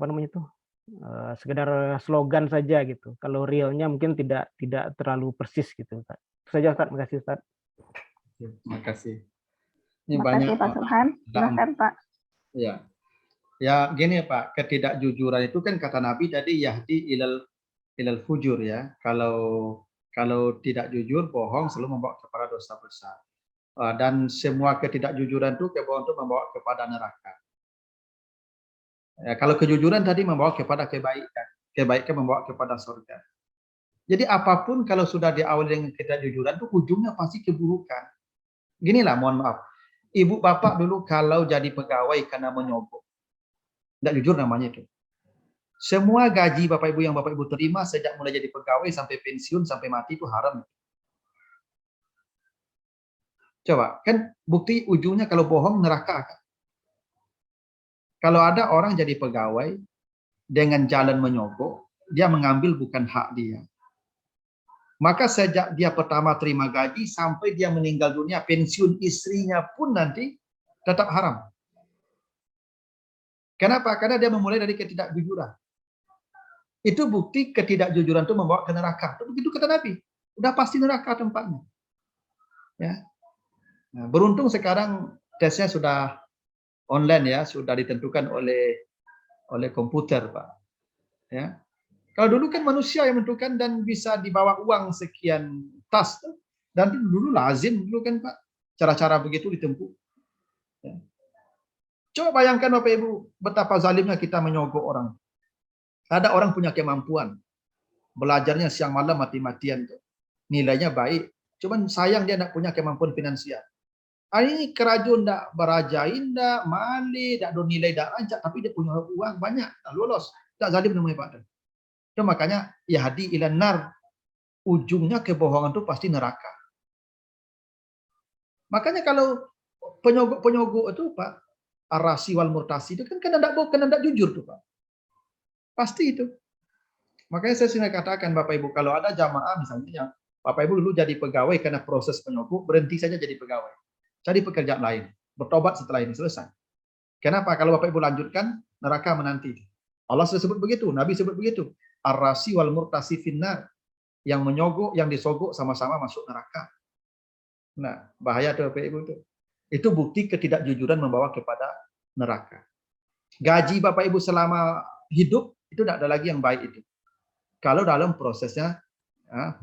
sekedar slogan saja gitu. Kalau realnya mungkin tidak terlalu persis gitu, Ustaz. Itu saja, Ustaz. Terima kasih, Ustaz. Terima kasih. Ini Terima banyak kasih Pak Subhan. Silakan Pak. Ya. Ya gini Pak, ketidakjujuran itu kan kata Nabi tadi yahdi ilal fujur ya. Kalau tidak jujur, bohong selalu membawa kepada dosa besar. Dan semua ketidakjujuran itu kebohongan itu membawa kepada neraka. Ya, kalau kejujuran tadi membawa kepada kebaikan, kebaikan membawa kepada surga. Jadi apapun kalau sudah diawali dengan ketidakjujuran itu ujungnya pasti keburukan. Ginilah, mohon maaf. Ibu bapak dulu kalau jadi pegawai karena menyogok, tidak jujur namanya itu. Semua gaji bapak ibu yang bapak ibu terima sejak mulai jadi pegawai sampai pensiun sampai mati itu haram. Coba, kan bukti ujungnya kalau bohong neraka kan. Kalau ada orang jadi pegawai dengan jalan menyogok, dia mengambil bukan hak dia. Maka sejak dia pertama terima gaji sampai dia meninggal dunia, pensiun istrinya pun nanti tetap haram. Kenapa? Karena dia memulai dari ketidakjujuran. Itu bukti ketidakjujuran itu membawa ke neraka. Begitu kata Nabi. Udah pasti neraka tempatnya. Ya. Nah, beruntung sekarang tesnya sudah online ya, sudah ditentukan oleh komputer, Pak. Ya. Kalau dulu kan manusia yang menentukan dan bisa dibawa uang sekian tas. Dan dulu lazim dulu kan Pak. Cara-cara begitu ditempuh. Ya. Coba bayangkan Bapak Ibu betapa zalimnya kita menyogok orang. Ada orang punya kemampuan. Belajarnya siang malam mati-matian tuh. Nilainya baik. Cuman sayang dia tidak punya kemampuan finansial. Ini kerajaan tidak berajain, tidak mali, tidak ada nilai, tidak lancar. Tapi dia punya uang banyak. Tak lolos. Tak zalim namanya Pak. Itu makanya yahdi ilan nar. Ujungnya kebohongan itu pasti neraka. Makanya kalau penyogok itu Pak, arasi wal murtasi itu kan tidak jujur tuh Pak. Pasti itu. Makanya saya sering katakan Bapak Ibu, kalau ada jamaah misalnya yang Bapak Ibu dulu jadi pegawai karena proses penyogok, berhenti saja jadi pegawai. Cari pekerjaan lain. Bertobat setelah ini selesai. Kenapa? Kalau Bapak Ibu lanjutkan, neraka menanti. Allah sudah sebut begitu, Nabi sebut begitu. Ar-rasi wal murtasi finnar. Yang menyogok, yang disogok sama-sama masuk neraka. Nah, bahaya tuh Bapak Ibu itu. Itu bukti ketidakjujuran membawa kepada neraka. Gaji Bapak Ibu selama hidup itu tidak ada lagi yang baik itu. Kalau dalam prosesnya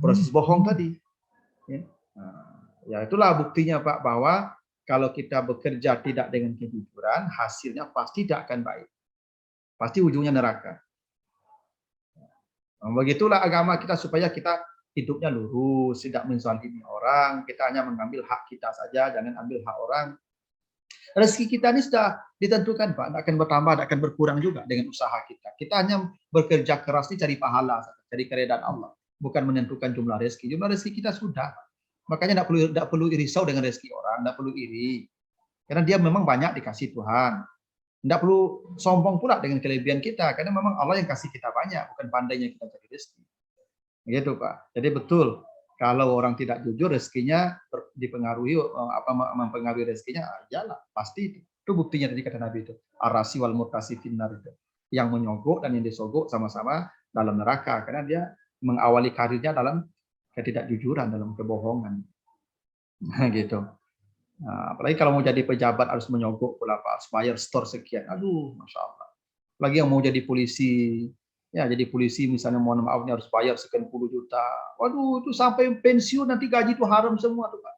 proses bohong tadi. Ya itulah buktinya Pak, bahwa kalau kita bekerja tidak dengan kejujuran, hasilnya pasti tidak akan baik. Pasti ujungnya neraka. Begitulah agama kita supaya kita hidupnya lurus, tidak menzalimi orang, kita hanya mengambil hak kita saja, jangan ambil hak orang. Rezeki kita ini sudah ditentukan Pak, tidak akan bertambah, tidak akan berkurang juga dengan usaha kita. Kita hanya bekerja keras ini cari pahala, cari keredaan Allah, bukan menentukan jumlah rezeki. Jumlah rezeki kita sudah. Makanya tidak perlu risau dengan rezeki orang, tidak perlu iri. Karena dia memang banyak dikasih Tuhan. Tidak perlu sombong pula dengan kelebihan kita, karena memang Allah yang kasih kita banyak, bukan pandainya kita cari rezeki. Gitu Pak. Jadi betul, kalau orang tidak jujur rezekinya dipengaruhi mempengaruhi rezekinya, iyalah pasti itu. Itu buktinya tadi kata Nabi itu, ar-rasi wal murtasi finnar itu. Yang menyogok dan yang disogok sama-sama dalam neraka, karena dia mengawali karirnya dalam ketidakjujuran, dalam kebohongan. Nah, gitu. Nah, apalagi kalau mau jadi pejabat harus menyogok pula Pak, harus bayar store sekian. Aduh, Masya Allah. Lagi yang mau jadi polisi, ya jadi polisi misalnya mohon maafnya harus bayar sekian puluh juta. Waduh, itu sampai pensiun nanti gaji itu haram semua tuh Pak.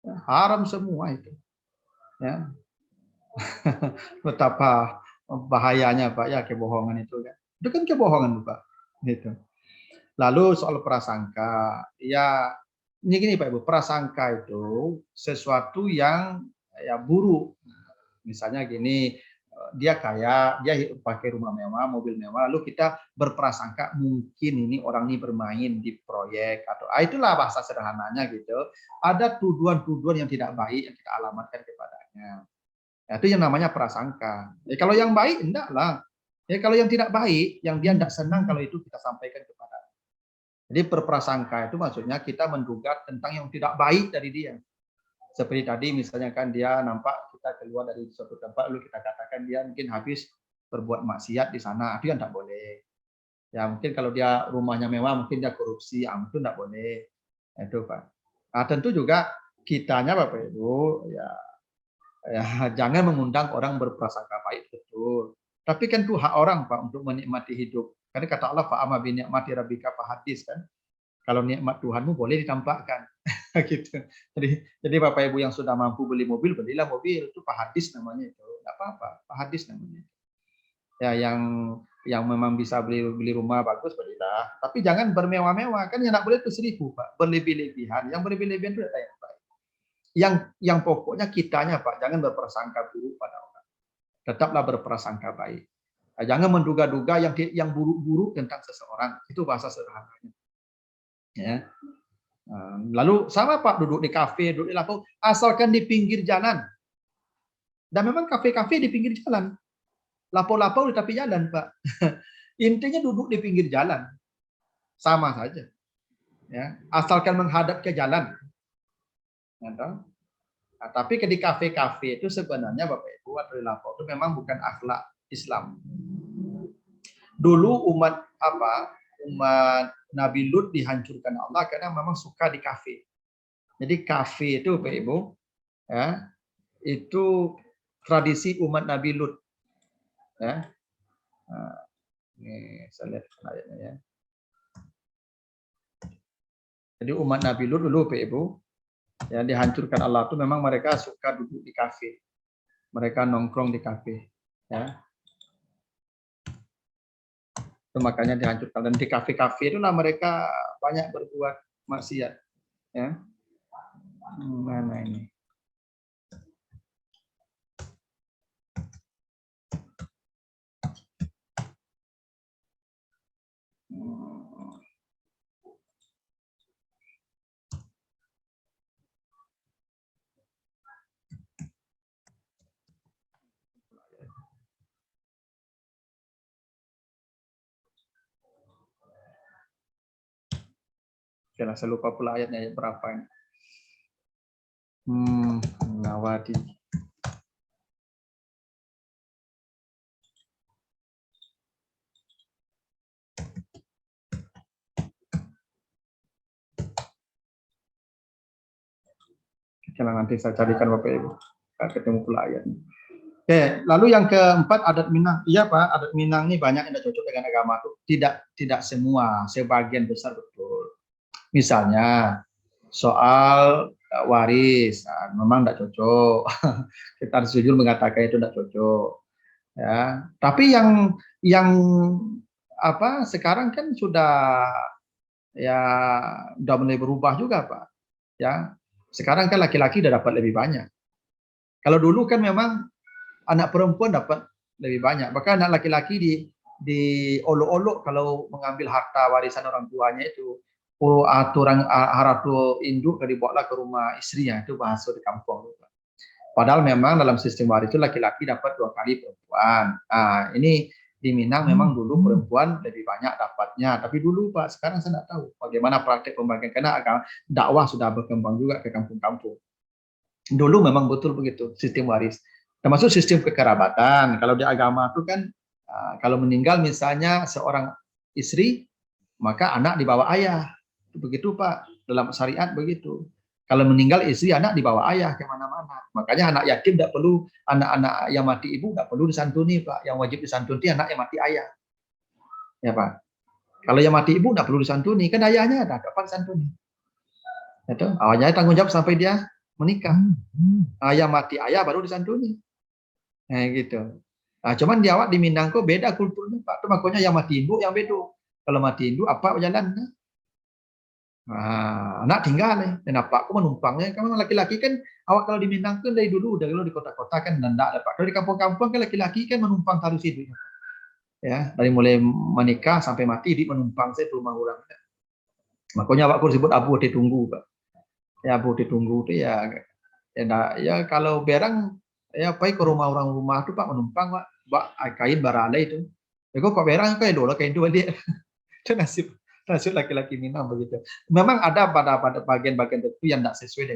Ya, haram semua itu. Ya. Betapa bahayanya Pak ya kebohongan itu kan. Itu kan kebohongan Pak. Gitu. Lalu soal prasangka, ya ini gini Pak Ibu, prasangka itu sesuatu yang ya buruk. Misalnya gini, dia kaya, dia pakai rumah mewah, mobil mewah, lalu kita berprasangka mungkin ini orang ini bermain di proyek atau itulah bahasa sederhananya gitu. Ada tuduhan-tuduhan yang tidak baik yang kita alamatkan kepadanya. Ya, itu yang namanya prasangka. Ya, kalau yang baik enggak lah. Ya, kalau yang tidak baik, yang dia tidak senang kalau itu kita sampaikan kepada. Jadi berprasangka itu maksudnya kita menduga tentang yang tidak baik dari dia. Seperti tadi misalnya kan dia nampak kita keluar dari suatu tempat, lalu kita katakan dia mungkin habis berbuat maksiat di sana, itu yang tidak boleh. Ya mungkin kalau dia rumahnya mewah, mungkin dia korupsi, itu tidak boleh. Itu Pak. Nah, tentu juga kitanya Bapak Ibu ya jangan mengundang orang berprasangka baik, betul. Tapi kan itu hak orang Pak untuk menikmati hidup. Karena kata Allah, fa'ama bi ni'mati rabbika fahadis kan. Kalau nikmat Tuhanmu boleh ditampakkan. Gitu. Jadi Bapak Ibu yang sudah mampu beli mobil, belilah mobil. Itu fahadis namanya itu. Enggak apa-apa, fahadis namanya. Ya yang memang bisa beli rumah bagus belilah. Tapi jangan bermewah-mewah. Kan yang enggak boleh itu seribu Pak. Berlebih-lebihan. Yang berlebih-lebihan itu yang baik. Yang pokoknya kitanya Pak, jangan berprasangka buruk pada orang. Tetaplah berprasangka baik. Jangan menduga-duga yang buruk-buruk tentang seseorang. Itu bahasa sederhananya. Ya. Lalu sama Pak, duduk di kafe, duduk di lapo, asalkan di pinggir jalan. Dan memang kafe-kafe di pinggir jalan. Lapo-lapo di tepi jalan, Pak. Intinya duduk di pinggir jalan. Sama saja. Ya, asalkan menghadap ke jalan. Nah, tapi di kafe-kafe itu sebenarnya Bapak Ibu atau di lapo itu memang bukan akhlak Islam. Dulu umat Nabi Lut dihancurkan Allah karena memang suka di kafe. Jadi kafe itu Bapak Ibu ya, itu tradisi umat Nabi Lut. Ya. Nah, ini saya lihat ayatnya ya. Jadi umat Nabi Lut dulu Bapak Ibu ya dihancurkan Allah itu memang mereka suka duduk di kafe. Mereka nongkrong di kafe. Ya. Itu makanya dihancurkan, dan di kafe-kafe itulah mereka banyak berbuat maksiat ya. Mana ini saya lupa pula ayatnya ayat berapa ini. Nawadi. Kalau nanti saya carikan Bapak Ibu, ketemu pula ayatnya. Oke, lalu yang keempat adat Minang. Iya Pak, adat Minang ini banyak yang tidak cocok dengan agama tuh. Tidak semua, sebagian besar betul. Misalnya soal waris, memang tidak cocok. Kita harus jujur mengatakan itu tidak cocok. Ya, tapi yang apa sekarang kan sudah ya udah mulai berubah juga Pak. Ya, sekarang kan laki-laki udah dapat lebih banyak. Kalau dulu kan memang anak perempuan dapat lebih banyak. Bahkan anak laki-laki di olok-olok kalau mengambil harta warisan orang tuanya itu, aturan haratu induk dibawalah ke rumah istrinya, itu bahasa di kampung. Padahal memang dalam sistem waris itu laki-laki dapat 2 kali perempuan. Nah, ini di Minang memang dulu perempuan lebih banyak dapatnya. Tapi dulu Pak, sekarang saya tidak tahu bagaimana praktek pembagian, karena dakwah sudah berkembang juga ke kampung-kampung. Dulu memang betul begitu sistem waris. Termasuk sistem kekerabatan. Kalau di agama itu kan kalau meninggal misalnya seorang istri, maka anak dibawa ayah. Begitu Pak, dalam syariat begitu. Kalau meninggal istri, anak dibawa ayah ke mana-mana. Makanya anak yatim tidak perlu, anak-anak yang mati ibu tidak perlu disantuni Pak. Yang wajib disantuni anak yang mati ayah. Ya Pak. Kalau yang mati ibu tidak perlu disantuni, kan ayahnya ada, kapan disantuni? Itu awalnya tanggung jawab sampai dia menikah. Ayah mati ayah baru disantuni. Nah, gitu. Nah, cuman di awak di Minang kok beda kulturnya Pak. Itu makanya yang mati induk yang beda. Kalau mati induk apa jalan? Nah, anak tinggal nih, dan apa aku menumpangnya. Kalau laki-laki kan awak kalau di Minang kan dari dulu udah kalau di kota-kota kan ndak ada Pak. Kalau di kampung-kampung kan laki-laki kan menumpang tarus hidupnya. Ya, dari mulai menikah sampai mati di menumpang saya rumah orang. Makanya awak aku disebut abu ditunggu Pak. Ya abu ditunggu itu ya kalau berang ya pai ke rumah tuh Pak menumpang Pak kain baralai itu. Ya kok berang kayak dulu kain itu dia. Itu nasib laki-laki Minang begitu. Memang ada pada bagian-bagian tertentu yang tidak sesuai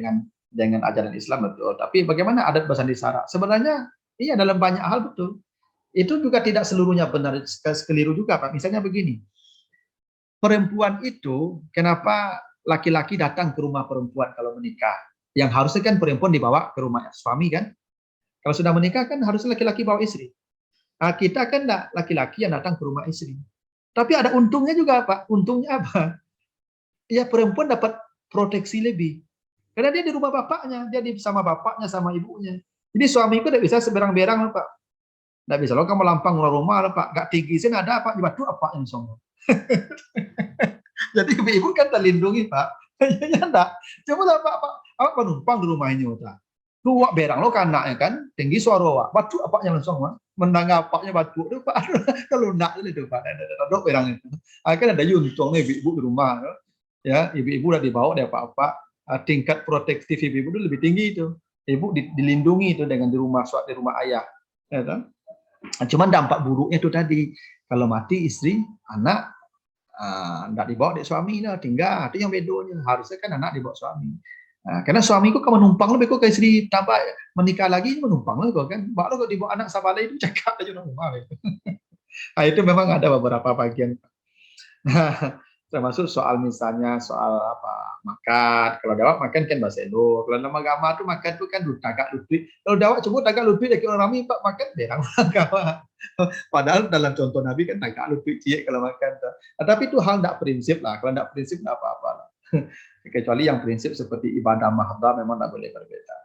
dengan ajaran Islam betul. Tapi bagaimana adat Basandi Sara? Sebenarnya iya dalam banyak hal betul. Itu juga tidak seluruhnya benar, keliru juga Pak. Misalnya begini. Perempuan itu kenapa laki-laki datang ke rumah perempuan kalau menikah? Yang harusnya kan perempuan dibawa ke rumah suami kan? Kalau sudah menikah kan harusnya laki-laki bawa istri. Nah, kita kan enggak, laki-laki yang datang ke rumah istri. Tapi ada untungnya juga Pak. Untungnya apa? Ya perempuan dapat proteksi lebih. Karena dia di rumah bapaknya, dia sama bapaknya, sama ibunya. Jadi suamiku tidak bisa seberang-berang Pak. Tidak bisa, lo kamu lampang rumah lah Pak. Gak tinggi sih ada Pak. Batu apa yang sombong. Jadi ibu kan terlindungi Pak. Ya enggak. Coba lah Pak penumpang di rumah ini Pak. Tuh wak berang lo kan anaknya kan tinggi suara wak. Batu apa yang langsung Pak. Menang apanya batu itu Pak. Kalau enggak itu Pak. Ada berang itu. Akhirnya ada yuntungnya ibu di rumah. Ya, ibu-ibu udah dibawa dia apa-apa. Tingkat protektif ibu itu lebih tinggi itu. Ibu dilindungi itu dengan di rumah ayah. Ya, kan? Cuman dampak buruknya itu tadi. Kalau mati istri, anak tidak dibawa dari suami lah, tinggal itu yang bedonya. Harusnya kan anak dibawa suami. Karena suamiku kan menumpang lebih kok ke istri tambah menikah lagi menumpang lah kok kan. Mbak lo kok dibawa anak sama itu cekak aja rumah. Nah, itu memang ada beberapa bagian. Nah, termasuk soal misalnya soal apa makan. Kalau dawak makan kan bahasa Indo. Kalau dalam agama tuh makan tuh kan tagak lutut. Kalau dawak cuma tagak lutut ya orang rami Pak makan berang agama. Padahal dalam contoh Nabi kan tagak lutut cie kalau makan. Tapi itu hal tidak prinsip lah. Kalau tidak prinsip tidak apa-apa lah. Kecuali yang prinsip seperti ibadah mahdha memang tidak boleh berbeda.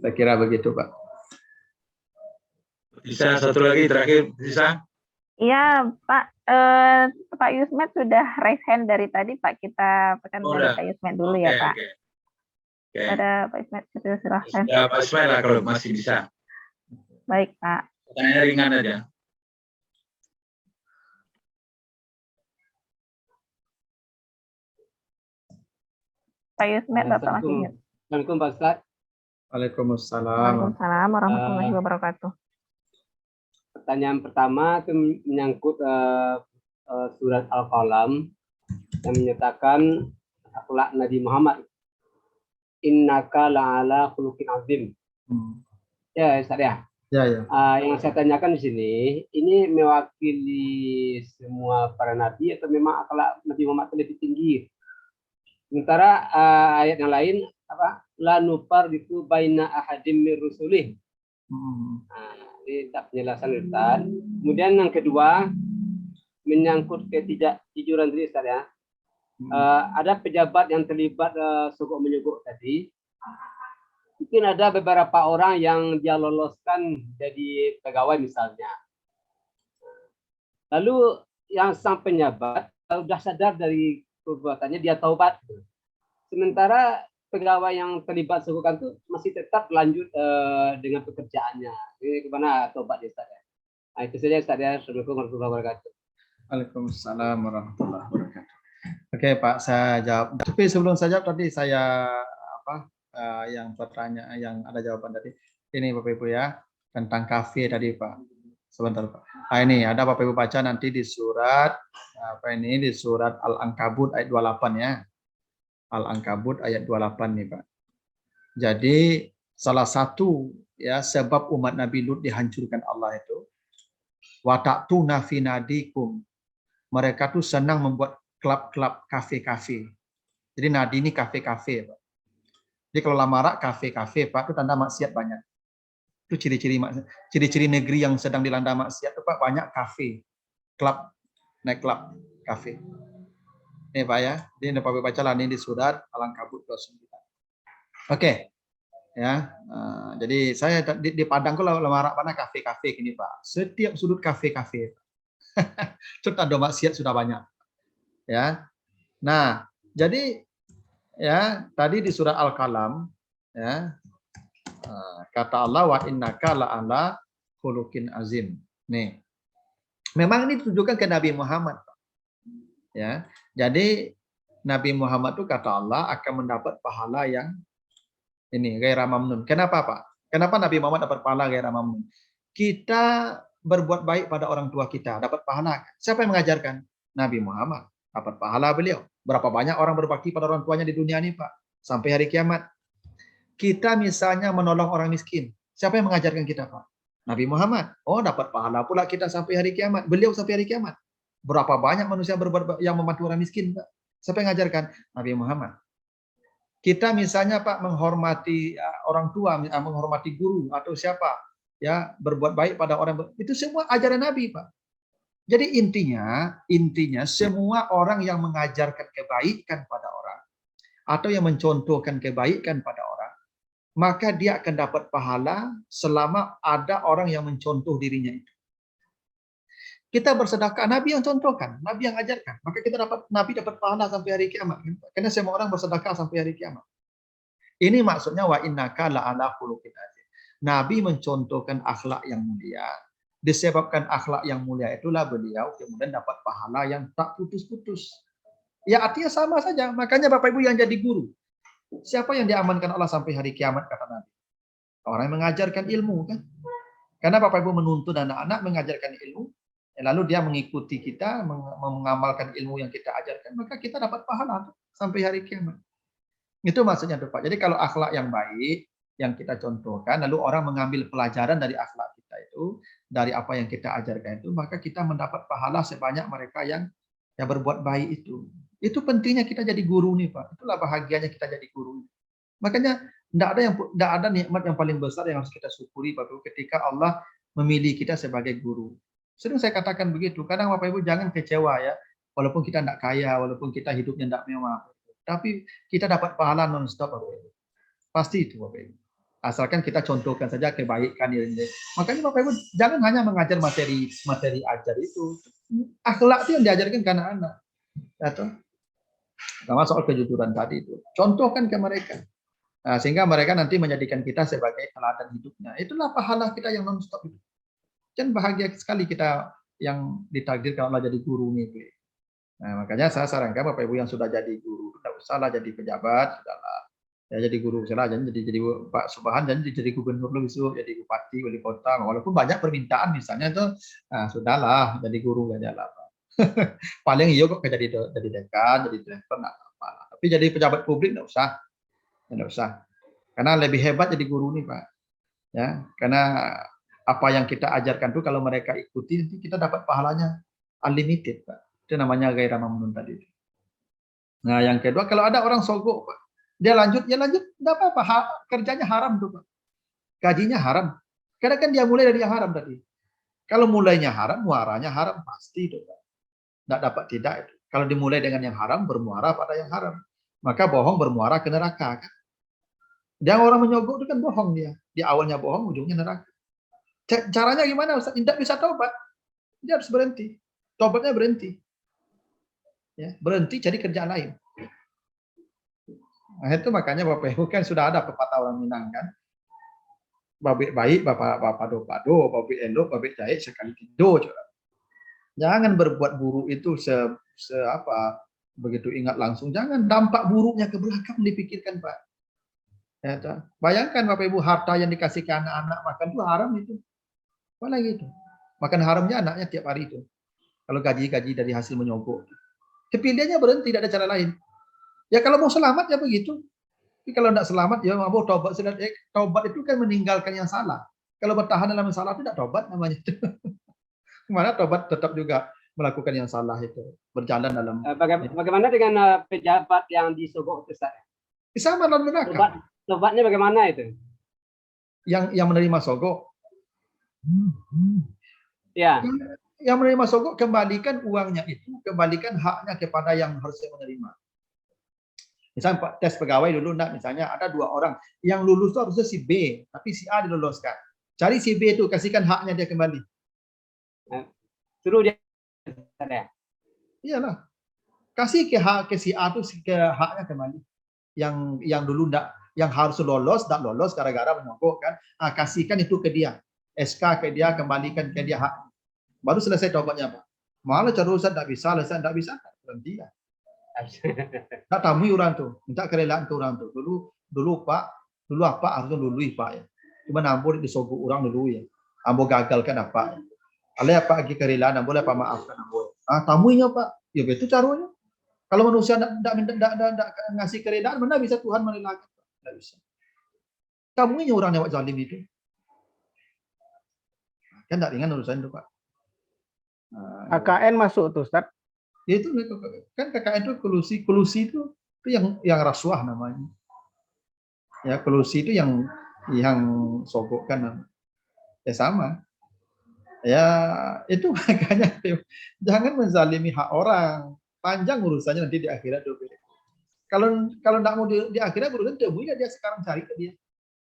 Saya kira begitu Pak. Bisa satu lagi terakhir bisa? Iya Pak. Pak Yusmet sudah raise hand dari tadi Pak. Kita tekan dari Pak Yusmet dulu ya Pak. Okay. Ada Pak Yusmet, silahkan. Ya Pak Yusmet lah kalau masih bisa. Baik Pak. Pertanyaan ringan aja. Pak Yusmet, Bapak masih ingat. Assalamualaikum Pak Ustaz. Waalaikumsalam. Waalaikumsalam warahmatullahi wabarakatuh. Pertanyaan pertama itu menyangkut surat Al-Qalam yang menyatakan akhlak Nabi Muhammad. Innaka la'ala khuluqin azim. Ya, Ustaz ya. Ya. Yang saya tanyakan di sini, ini mewakili semua para nabi atau memang akhlak Nabi Muhammad lebih tinggi? Sementara ayat yang lain la nufarriqu baina ahadim min rusulih. Hmm. Ini tak penjelasan Ustaz. Kemudian yang kedua menyangkut ketidakjujuran tadi Ustaz ya. Ada pejabat yang terlibat sogok menyogok tadi. Mungkin ada beberapa orang yang dia loloskan jadi pegawai misalnya. Lalu yang sang penjabat sudah sadar dari perbuatannya, dia taubat. Sementara pegawai yang terlibat sogokan itu masih tetap lanjut dengan pekerjaannya. Ini kemana taubat dia Ustaz ya? Nah, itu saja Ustaz ya. Assalamualaikum warahmatullahi wabarakatuh. Waalaikumsalam warahmatullahi wabarakatuh. Oke Pak, saya jawab. Tapi sebelum saya jawab tadi saya yang pertanyaan yang ada jawaban tadi. Ini Bapak Ibu ya, tentang kafe tadi Pak. Sebentar Pak. Ini ada Bapak Ibu baca nanti di surat di surat Al-Ankabut ayat 28 ya. Al-Ankabut ayat 28 nih Pak. Jadi salah satu ya sebab umat Nabi Lut dihancurkan Allah itu wa ta'tuna fi nadikum. Mereka tuh senang membuat klub-klub kafe-kafe. Jadi nadi ini kafe-kafe Pak. Jadi kalau lamarak kafe-kafe Pak itu tanda maksiat banyak. Itu ciri-ciri negeri yang sedang dilanda maksiat itu Pak, banyak kafe, klub, naik klub, kafe. Ini Pak ya, ini Bapak baca lah ini di surat Al-Ankabut 29. Oke. Ya. Jadi saya di Padang kalau lamarak mana kafe-kafe gini Pak. Setiap sudut kafe-kafe. Itu tanda maksiat sudah banyak. Ya. Nah, jadi ya tadi di surah Al-Qalam ya kata Allah wa innaka la'ala khuluqin azim. Nih. Memang ini ditujukan ke Nabi Muhammad. Ya. Jadi Nabi Muhammad itu kata Allah akan mendapat pahala yang ini ghaira mamnun. Kenapa Pak? Kenapa Nabi Muhammad dapat pahala ghaira mamnun? Kita berbuat baik pada orang tua kita dapat pahala. Siapa yang mengajarkan? Nabi Muhammad. Dapat pahala beliau. Berapa banyak orang berbakti pada orang tuanya di dunia ini, Pak? Sampai hari kiamat. Kita misalnya menolong orang miskin. Siapa yang mengajarkan kita, Pak? Nabi Muhammad. Oh, dapat pahala pula kita sampai hari kiamat. Beliau sampai hari kiamat. Berapa banyak manusia yang membantu orang miskin, Pak? Siapa yang mengajarkan? Nabi Muhammad. Kita misalnya, Pak, menghormati orang tua, menghormati guru atau siapa, ya, berbuat baik pada orang, itu semua ajaran Nabi, Pak. Jadi intinya semua orang yang mengajarkan kebaikan pada orang atau yang mencontohkan kebaikan pada orang, maka dia akan dapat pahala selama ada orang yang mencontoh dirinya itu. Kita bersedekah, Nabi yang contohkan, Nabi yang ajarkan, maka Nabi dapat pahala sampai hari kiamat. Karena semua orang bersedekah sampai hari kiamat. Ini maksudnya wa innaka la'ala khuluqin azim. Nabi mencontohkan akhlak yang mulia. Disebabkan akhlak yang mulia itulah beliau kemudian dapat pahala yang tak putus-putus. Ya artinya sama saja. Makanya Bapak Ibu yang jadi guru, siapa yang diamankan Allah sampai hari kiamat kata Nabi? Orang yang mengajarkan ilmu kan? Karena Bapak Ibu menuntun anak-anak mengajarkan ilmu, lalu dia mengikuti kita, mengamalkan ilmu yang kita ajarkan, maka kita dapat pahala sampai hari kiamat. Itu maksudnya tuh Pak. Jadi kalau akhlak yang baik yang kita contohkan, lalu orang mengambil pelajaran dari akhlak kita itu, dari apa yang kita ajarkan itu, maka kita mendapat pahala sebanyak mereka yang berbuat baik itu. Itu pentingnya kita jadi guru nih Pak. Itulah bahagianya kita jadi guru. Makanya tidak ada nikmat yang paling besar yang harus kita syukuri Bapak Ibu ketika Allah memilih kita sebagai guru. Sering saya katakan begitu. Kadang Bapak Ibu jangan kecewa ya, walaupun kita tidak kaya, walaupun kita hidupnya tidak mewah, tapi kita dapat pahala non-stop Bapak Ibu. Pasti itu Bapak Ibu. Asalkan kita contohkan saja kebaikan ini. Makanya Bapak Ibu jangan hanya mengajar materi ajar itu. Akhlak itu yang diajarkan ke anak-anak. Sama soal kejujuran tadi itu. Contohkan ke mereka. Nah, sehingga mereka nanti menjadikan kita sebagai teladan hidupnya. Itulah pahala kita yang non-stop itu. Kan bahagia sekali kita yang ditakdirkan Allah jadi guru nih. Nah, makanya saya sarankan Bapak Ibu yang sudah jadi guru, tidak usahlah jadi pejabat, sudahlah. Ya jadi guru saja, jadi Pak Subhan, jadi gubernur besok, jadi bupati, wali kota, walaupun banyak permintaan misalnya itu, nah, sudahlah jadi guru aja lah Pak. Paling iya kok jadi dekan, jadi direktur enggak apa-apa. Tapi jadi pejabat publik enggak usah. Karena lebih hebat jadi guru nih Pak. Ya, karena apa yang kita ajarkan tuh kalau mereka ikuti nanti kita dapat pahalanya unlimited Pak. Itu namanya ghaira mamnun tadi. Nah, yang kedua kalau ada orang sogok Pak. Dia lanjut, ya lanjut, nggak apa-apa. Kerjanya haram tuh Pak. Gajinya haram. Karena kan dia mulai dari yang haram tadi. Kalau mulainya haram, muaranya haram pasti itu Pak. Nggak dapat tidak itu. Kalau dimulai dengan yang haram, bermuara pada yang haram. Maka bohong bermuara ke neraka kan. Dia orang menyogok itu kan bohong dia. Di awalnya bohong, ujungnya neraka. Caranya gimana Ustaz? Tidak bisa tobat. Dia harus berhenti. Tobatnya berhenti. Ya, berhenti jadi kerjaan lain. Nah, itu makanya Bapak Ibu kan sudah ada pepatah orang Minang kan. Babik baik, bapak do pado, babik elok, babik jahit sekali tidur. Jangan berbuat buruk itu begitu ingat langsung. Jangan dampak buruknya ke belakang dipikirkan Pak. Ya, bayangkan Bapak Ibu harta yang dikasih ke anak-anak makan itu haram itu. Apalagi itu. Makan haramnya anaknya tiap hari itu. Kalau gaji dari hasil menyogok. Pilihannya berhenti, tidak ada cara lain. Ya kalau mau selamat ya begitu. Tapi kalau tidak selamat ya mau tobat. Tobat itu kan meninggalkan yang salah. Kalau bertahan dalam yang salah itu tidak tobat namanya. Kemana tobat tetap juga melakukan yang salah itu. Berjalan dalam. Bagaimana dengan pejabat yang disogok itu Ustaz? Sama dalam neraka. Tobatnya bagaimana itu? Yang menerima sogok. Ya. Yang menerima sogok kembalikan uangnya itu, kembalikan haknya kepada yang harusnya menerima. Misalnya Pak, tes pegawai dulu enggak, misalnya ada 2 orang yang lulus itu harusnya si B, tapi si A diloloskan. Cari si B itu, kasihkan haknya dia kembali. Suruh dia. Iyalah. Kasih ke si A itu ke haknya kembali. Yang dulu enggak, yang harus lolos, enggak lolos gara-gara menyogok kan. Kasihkan itu ke dia. SK ke dia, kembalikan ke dia hak. Baru selesai tobatnya Pak. Malah terusan enggak bisa, enggak bisa, berhenti ya. Tak tamu orang tuh, minta kerelaan ke orang tuh. Dulu apa harusnya dulu Pak ya. Cuma nampur disogok orang dulu ya. Ambo gagalkan apa? Alih apa lagi kerelaan, boleh apa maafkan ambo. Tamunya Pak, ya betul caranya. Kalau manusia tidak ngasih kerelaan, mana bisa Tuhan merelakan? Tidak bisa. Tamunya orang yang zalim itu. Kan tidak ringan urusan itu Pak. KKN masuk tuh Ustaz. Itu kan KKN itu kolusi itu yang rasuah namanya. Ya kolusi itu yang sogok kan. Ya sama. Ya itu makanya jangan menzalimi hak orang. Panjang urusannya nanti di akhirat. Kalau tidak mau di akhirat urusan dia sekarang cari ke dia.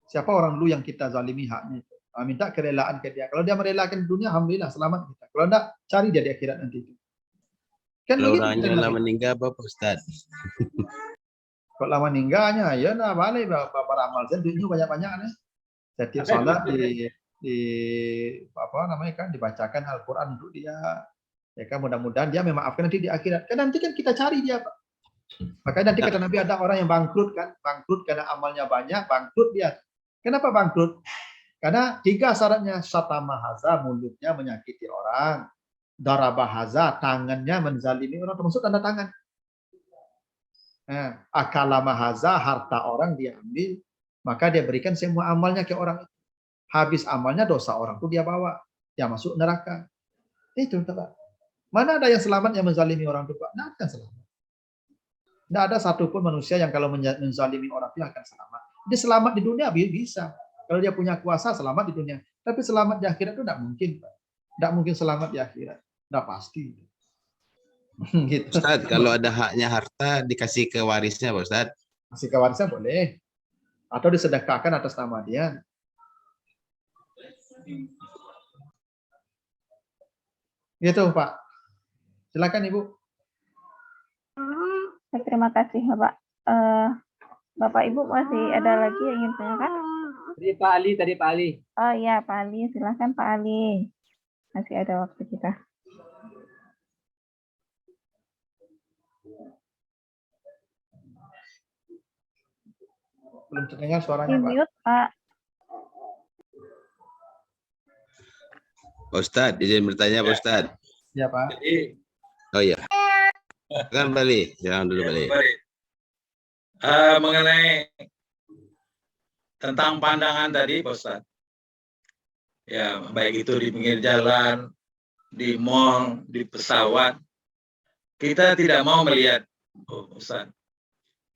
Siapa orang dulu yang kita zalimi haknya itu. Minta kerelaan ke dia. Kalau dia merelakan dunia, alhamdulillah selamat kita. Kalau tidak, cari dia di akhirat nanti itu. Kan kalau orangnya lama meninggal apa Ustaz? Kalau lama meninggalnya, ya nah balik bapak ramal saya duitnya banyak-banyak nih. Setiap salat di apa namanya kan dibacakan Al-Qur'an untuk dia. Ya kan mudah-mudahan dia memaafkan nanti di akhirat. Kan nanti kan kita cari dia, Pak. Makanya nanti kata Nabi ada orang yang bangkrut kan, bangkrut karena amalnya banyak, bangkrut dia. Kenapa bangkrut? Karena 3 syaratnya, satamahaza, mulutnya menyakiti orang. Darabahaza, tangannya menzalimi orang, termasuk tanda tangan. Akalamahaza, harta orang dia ambil, maka dia berikan semua amalnya ke orang. Habis amalnya dosa orang itu dia bawa, dia masuk neraka. Itu Pak. Mana ada yang selamat yang menzalimi orang itu Pak? Tidak akan selamat. Tidak ada satupun manusia yang kalau menzalimi orang itu akan selamat. Dia selamat di dunia bisa. Kalau dia punya kuasa selamat di dunia. Tapi selamat di akhirat itu tidak mungkin Pak. Tidak mungkin selamat di akhirat. Tidak pasti. Gitu. Ustaz, kalau ada haknya harta dikasih ke warisnya, Pak Ustaz? Kasih ke warisnya boleh. Atau disedekahkan atas nama dia. Gitu Pak. Silakan Ibu. Terima kasih Bapak. Bapak Ibu masih ada lagi yang ingin tanyakan? Tadi Pak Ali. Oh iya Pak Ali, silakan Pak Ali. Masih ada waktu kita. Belum terdengar suaranya Pak. Mute Pak. Pak Ustaz, izin bertanya Pak Ustaz. Ya Pak. Oh iya. Kan balik, jangan dulu balik. Mengenai tentang pandangan tadi Pak Ustaz. Ya, baik itu di pinggir jalan, di mall, di pesawat. Kita tidak mau melihat, Ustaz.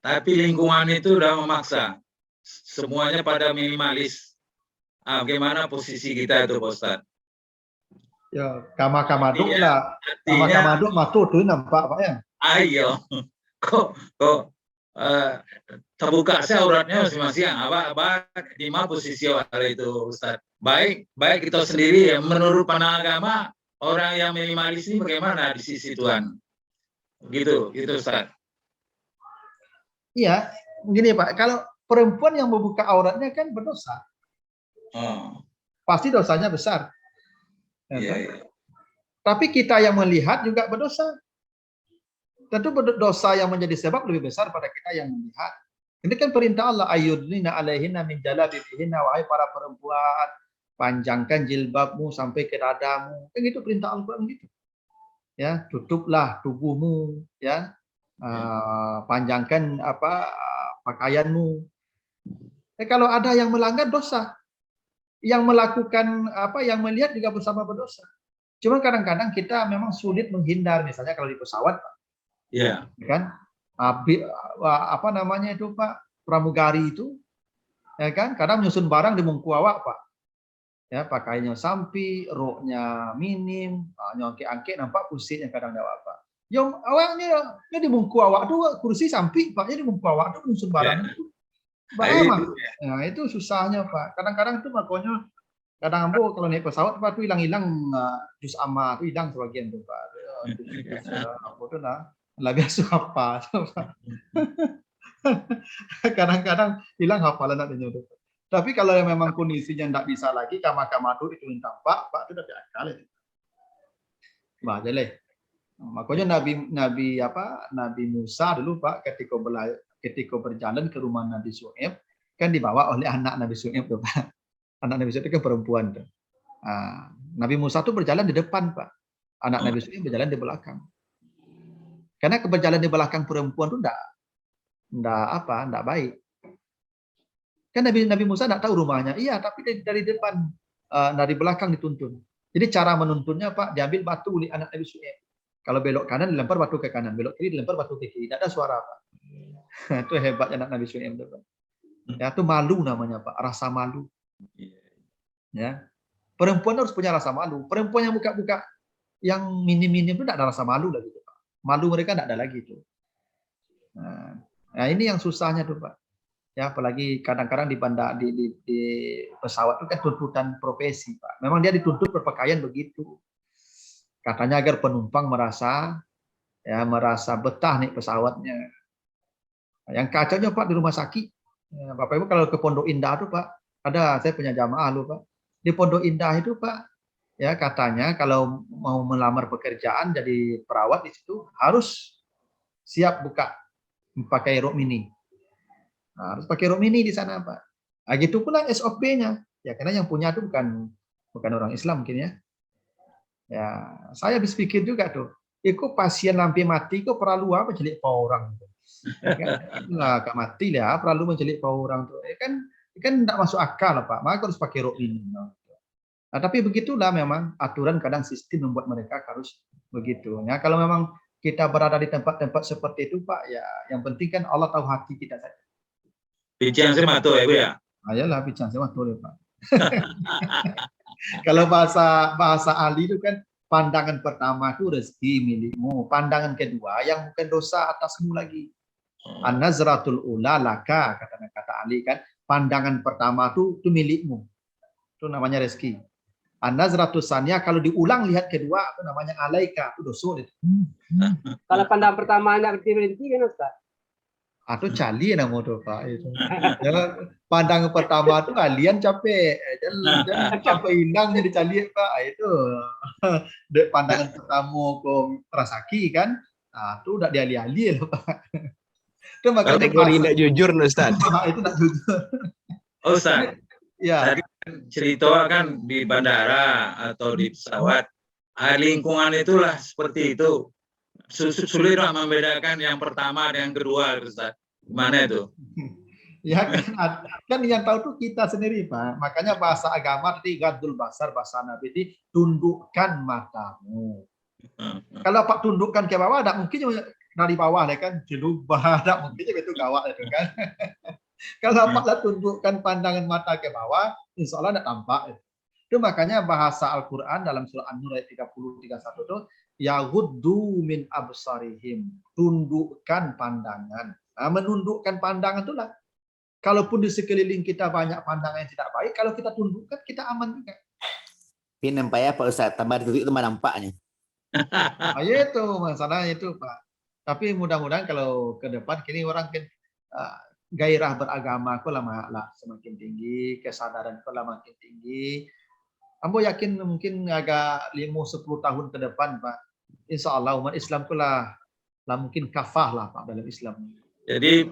tapi lingkungan itu udah memaksa. Semuanya pada minimalis. Bagaimana posisi kita itu, Pak Ustadz? Ya, kama-kamaduk Artinya- lah. Artinya, Kama-kamaduk matu tuh nampak Pak ya. ayo, kok terbuka saya auratnya masing-masing. Apa di mana posisi orang itu, Ustadz? Baik kita sendiri ya, menurut pandangan agama, orang yang minimalis ini bagaimana di sisi Tuhan? Gitu Ustadz. Iya, begini Pak, kalau perempuan yang membuka auratnya kan berdosa. Oh, Pasti dosanya besar. Ya, iya, kan? iya. Tapi kita yang melihat juga berdosa. Tentu dosa yang menjadi sebab lebih besar pada kita yang melihat. Ini kan perintah Allah, ayyudnina alaihinna min jalabibihinna, wahai para perempuan, panjangkan jilbabmu sampai ke dadamu. Kan itu perintah Al-Qur'an gitu. Ya, tutuplah tubuhmu, ya. Panjangkan pakaianmu. Kalau ada yang melanggar dosa, yang melakukan yang melihat juga bersama berdosa. Cuma kadang-kadang kita memang sulit menghindar, misalnya kalau di pesawat, Iya. kan? Apa namanya itu Pak, pramugari itu, ya kan? Kadang menyusun barang di mungku awak Pak. Ya, pakainya sampi, roknya minim, nyongke-angke nampak pusingnya kadang awak Pak. Yang awaknya di mungku awak tuh kursi sampi, Paknya di mungku awak tuh menyusun barang itu. Bagaimana? Nah, itu susahnya Pak. Kadang-kadang tuh makanya kadang ambo kalau naik pesawat Pak tuh hilang-hilang jus ama tuh hilang sebagian tuh Pak. Ambo tuh lah biasa apa. Kadang-kadang hilang hafalan adanya tuh. Tapi kalau yang memang kondisinya tidak bisa lagi, kama-kama tuh itu tampak Pak itu udah akal itu. Bah, jelek. Makanya Nabi Musa dulu Pak ketika berjalan ke rumah Nabi Syuaib kan dibawa oleh anak Nabi Syuaib tuh Pak. Anak Nabi Syuaib itu kan perempuan tuh. Nabi Musa tuh berjalan di depan Pak. Anak Nabi Syuaib berjalan di belakang. Karena keberjalan di belakang perempuan tuh enggak baik. Kan Nabi Musa enggak tahu rumahnya. Iya, tapi dari depan dari belakang dituntun. Jadi cara menuntunnya Pak, diambil batu oleh anak Nabi Syuaib. Kalau belok kanan dilempar batu ke kanan, belok kiri dilempar batu ke kiri. Tidak ada suara Pak. Itu hebatnya anak Nabi Syuaib itu Pak. Ya, itu malu namanya Pak, rasa malu. Ya. Perempuan harus punya rasa malu. Perempuan yang buka-buka yang minim-minim itu tidak ada rasa malu lagi Pak. Malu mereka tidak ada lagi itu. Nah, ini yang susahnya tuh Pak. Ya, apalagi kadang-kadang di pesawat itu kan tuntutan profesi Pak. Memang dia dituntut berpakaian begitu. Katanya agar penumpang merasa betah nih pesawatnya. Yang kacaunya Pak di rumah sakit. Bapak Ibu kalau ke Pondok Indah tuh Pak, saya punya jamaah loh Pak. Di Pondok Indah itu Pak, ya katanya kalau mau melamar pekerjaan jadi perawat di situ harus siap pakai rok mini. Nah, harus pakai rok mini di sana Pak. Nah, gitu pula SOP-nya. Ya karena yang punya itu bukan orang Islam mungkin ya. Ya, saya habis pikir juga tuh. Iku pasien lampi mati kok perlu apa jelik orang tuh. Lah, mati lah, perlu menjelik orang tuh. Kan tidak masuk akal Pak. Maka harus pakai rok mini. Nah, tapi begitulah memang aturan kadang sistem membuat mereka harus begitu. Ya, kalau memang kita berada di tempat-tempat seperti itu Pak, ya yang penting kan Allah tahu hati kita saja. Bicara sama tuh ya Bu ya. Ayolah bicara sama tuh Pak. Kalau bahasa ahli itu kan pandangan pertama itu rezeki milikmu, pandangan kedua yang bukan dosa atasmu lagi. An-nazratul ula laka kata ahli kan, pandangan pertama itu milikmu. Itu namanya rezeki. An-nazratus saniyah kalau diulang lihat kedua itu namanya alaika, itu dosa itu. Kalau pandangan pertama anak berhenti kan Ustaz? Atau cali yang mau tuh Pak itu. Pandangan pertama tuh kalian capek, jangan capek hilang jadi cali Pak itu. Pandangan pertama kau rasaki kan, itu udah diali-ali loh Pak. Itu makanya Kategori tidak jujur Ustaz. Itu tidak jujur. Oh Ustaz, Ya. tadi cerita kan di bandara atau di pesawat, lingkungan itulah seperti itu. Sulit lah membedakan yang pertama dan yang kedua, Ustaz. Gimana itu? Ya kan yang tahu tuh kita sendiri Pak. Makanya bahasa agama tadi gadul basar, bahasa Nabi ini tundukkan matamu. Kalau Pak tundukkan ke bawah, tidak mungkin dari bawah lah kan, jelubah, tak mungkin itu gawat itu kan. Kalau Bapak tundukkan pandangan mata ke bawah, insya Allah tidak tampak. Itu makanya bahasa Al-Quran dalam surah An-Nur ayat 30-31 itu, yaghuddu min absarihim, tundukkan pandangan. Nah, menundukkan pandangan itulah. Kalaupun di sekeliling kita banyak pandangan yang tidak baik, kalau kita tundukkan, kita aman juga. Ini nampak ya Pak Ustadz, tambah ditutup itu mana nampaknya. Ya itu masalahnya itu Pak. Tapi mudah-mudahan kalau ke depan kini orang kan gairah beragama aku lama semakin tinggi, kesadaran aku lah makin tinggi. Ambo yakin mungkin agak 5-10 tahun ke depan Pak. Insya Allah umat Islam aku lah mungkin kafah lah Pak dalam Islam. Jadi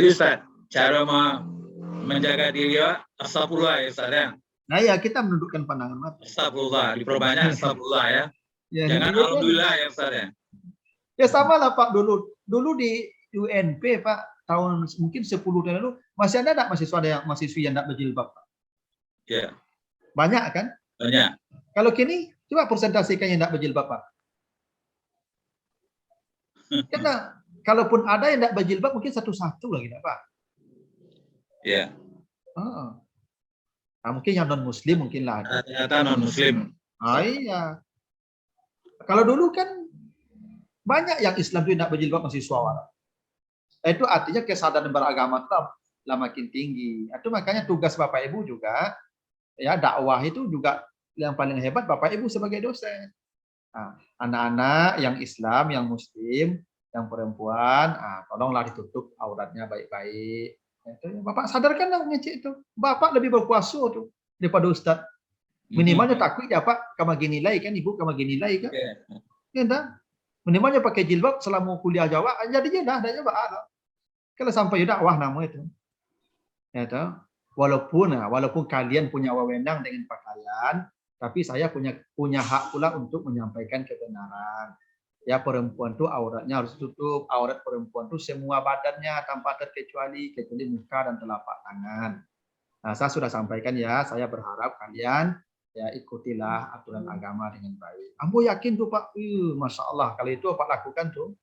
Ustaz, cara menjaga diri astagfirullah ya Ustaz ya. Nah ya kita menundukkan pandangan mata. Astagfirullah, diperbanyak astagfirullah ya. Ya, jangan alhamdulillah ya Ustaz ya. Ya sama lah Pak dulu di UNP Pak tahun mungkin 10 tahun lalu masih ada enggak mahasiswi yang enggak berjilbab Pak? Ya. Banyak kan? Banyak. Kalau kini coba persentasikan yang enggak berjilbab Pak. Karena kalaupun ada yang enggak berjilbab mungkin satu-satu lagi enggak Pak? Ya. Nah, mungkin yang non muslim mungkin lah ada. Ternyata non muslim. Iya. Kalau dulu kan banyak yang Islam itu tidak berjilbab masih suara. Itu artinya kesadaran beragama itu lah makin tinggi. Itu makanya tugas Bapak Ibu juga, ya dakwah itu juga yang paling hebat Bapak Ibu sebagai dosen. Nah, anak-anak yang Islam, yang Muslim, yang perempuan, tolonglah ditutup auratnya baik-baik. Itu, Bapak sadarkanlah ngecek itu. Bapak lebih berkuasa tuh daripada Ustadz. Minimalnya takut ya Pak, kamu gini nilai kan, Ibu kamu gini nilai kan? Ya dah. Minimalnya pakai jilbab selama kuliah Jawa, jadinya dah Pak. Kalau sampai dakwah nama itu. Ya tahu. Walaupun kalian punya wewenang dengan pakaian, tapi saya punya hak pula untuk menyampaikan kebenaran. Ya perempuan tuh auratnya harus tutup, aurat perempuan tuh semua badannya tanpa terkecuali kecuali muka dan telapak tangan. Nah, saya sudah sampaikan ya, saya berharap kalian ya ikutilah aturan agama dengan baik. Ambo yakin tuh Pak, Masya Allah kalau itu Pak lakukan tuh,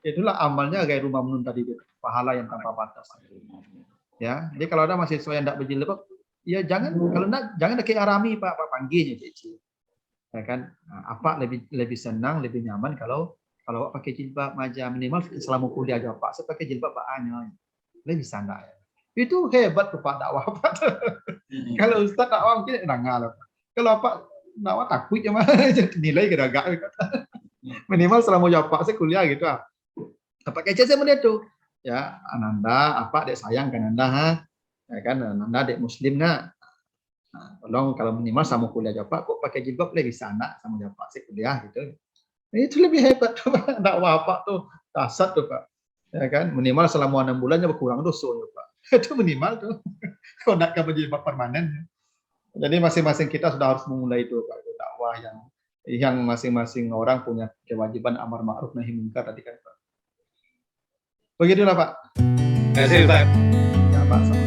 itulah amalnya kayak rumah menun tadi, pahala yang tanpa batas. Ya, jadi kalau ada mahasiswa yang tidak berjilbab, ya jangan, kalau enggak jangan kayak arami Pak panggilnya Cici. Ya kan, apa lebih senang, lebih nyaman kalau pakai jilbab aja minimal selama kuliah aja Pak, saya pakai jilbab Pak Anya, lebih sana ya. Itu hebat tuh Pak dakwah Pak. Kalau Ustaz dakwah mungkin enggak. Kalau Pak dakwah takut ya mah nilai geragak. Minimal selama jawab Pak saya kuliah gitu. Apa kece saya melihat tuh. Ya, Ananda, apa dek sayang kan Anda, ya kan Ananda dek muslim nak. Nah, tolong kalau minimal sama kuliah jawab Pak kok pakai jilbab lebih sana sama jawab Pak saya kuliah gitu. Itu lebih hebat tuh Pak dakwah Pak tuh. Dasar tuh Pak. Ya kan minimal selama 6 bulannya berkurang dosa ya Pak. Itu minimal tuh. Kalau nak berjilbab permanen. Jadi masing-masing kita sudah harus memulai itu Pak, dakwah yang masing-masing orang punya kewajiban amar ma'ruf nahi munkar tadi kan Pak. Begitulah Pak. Terima kasih Pak. Ya Pak.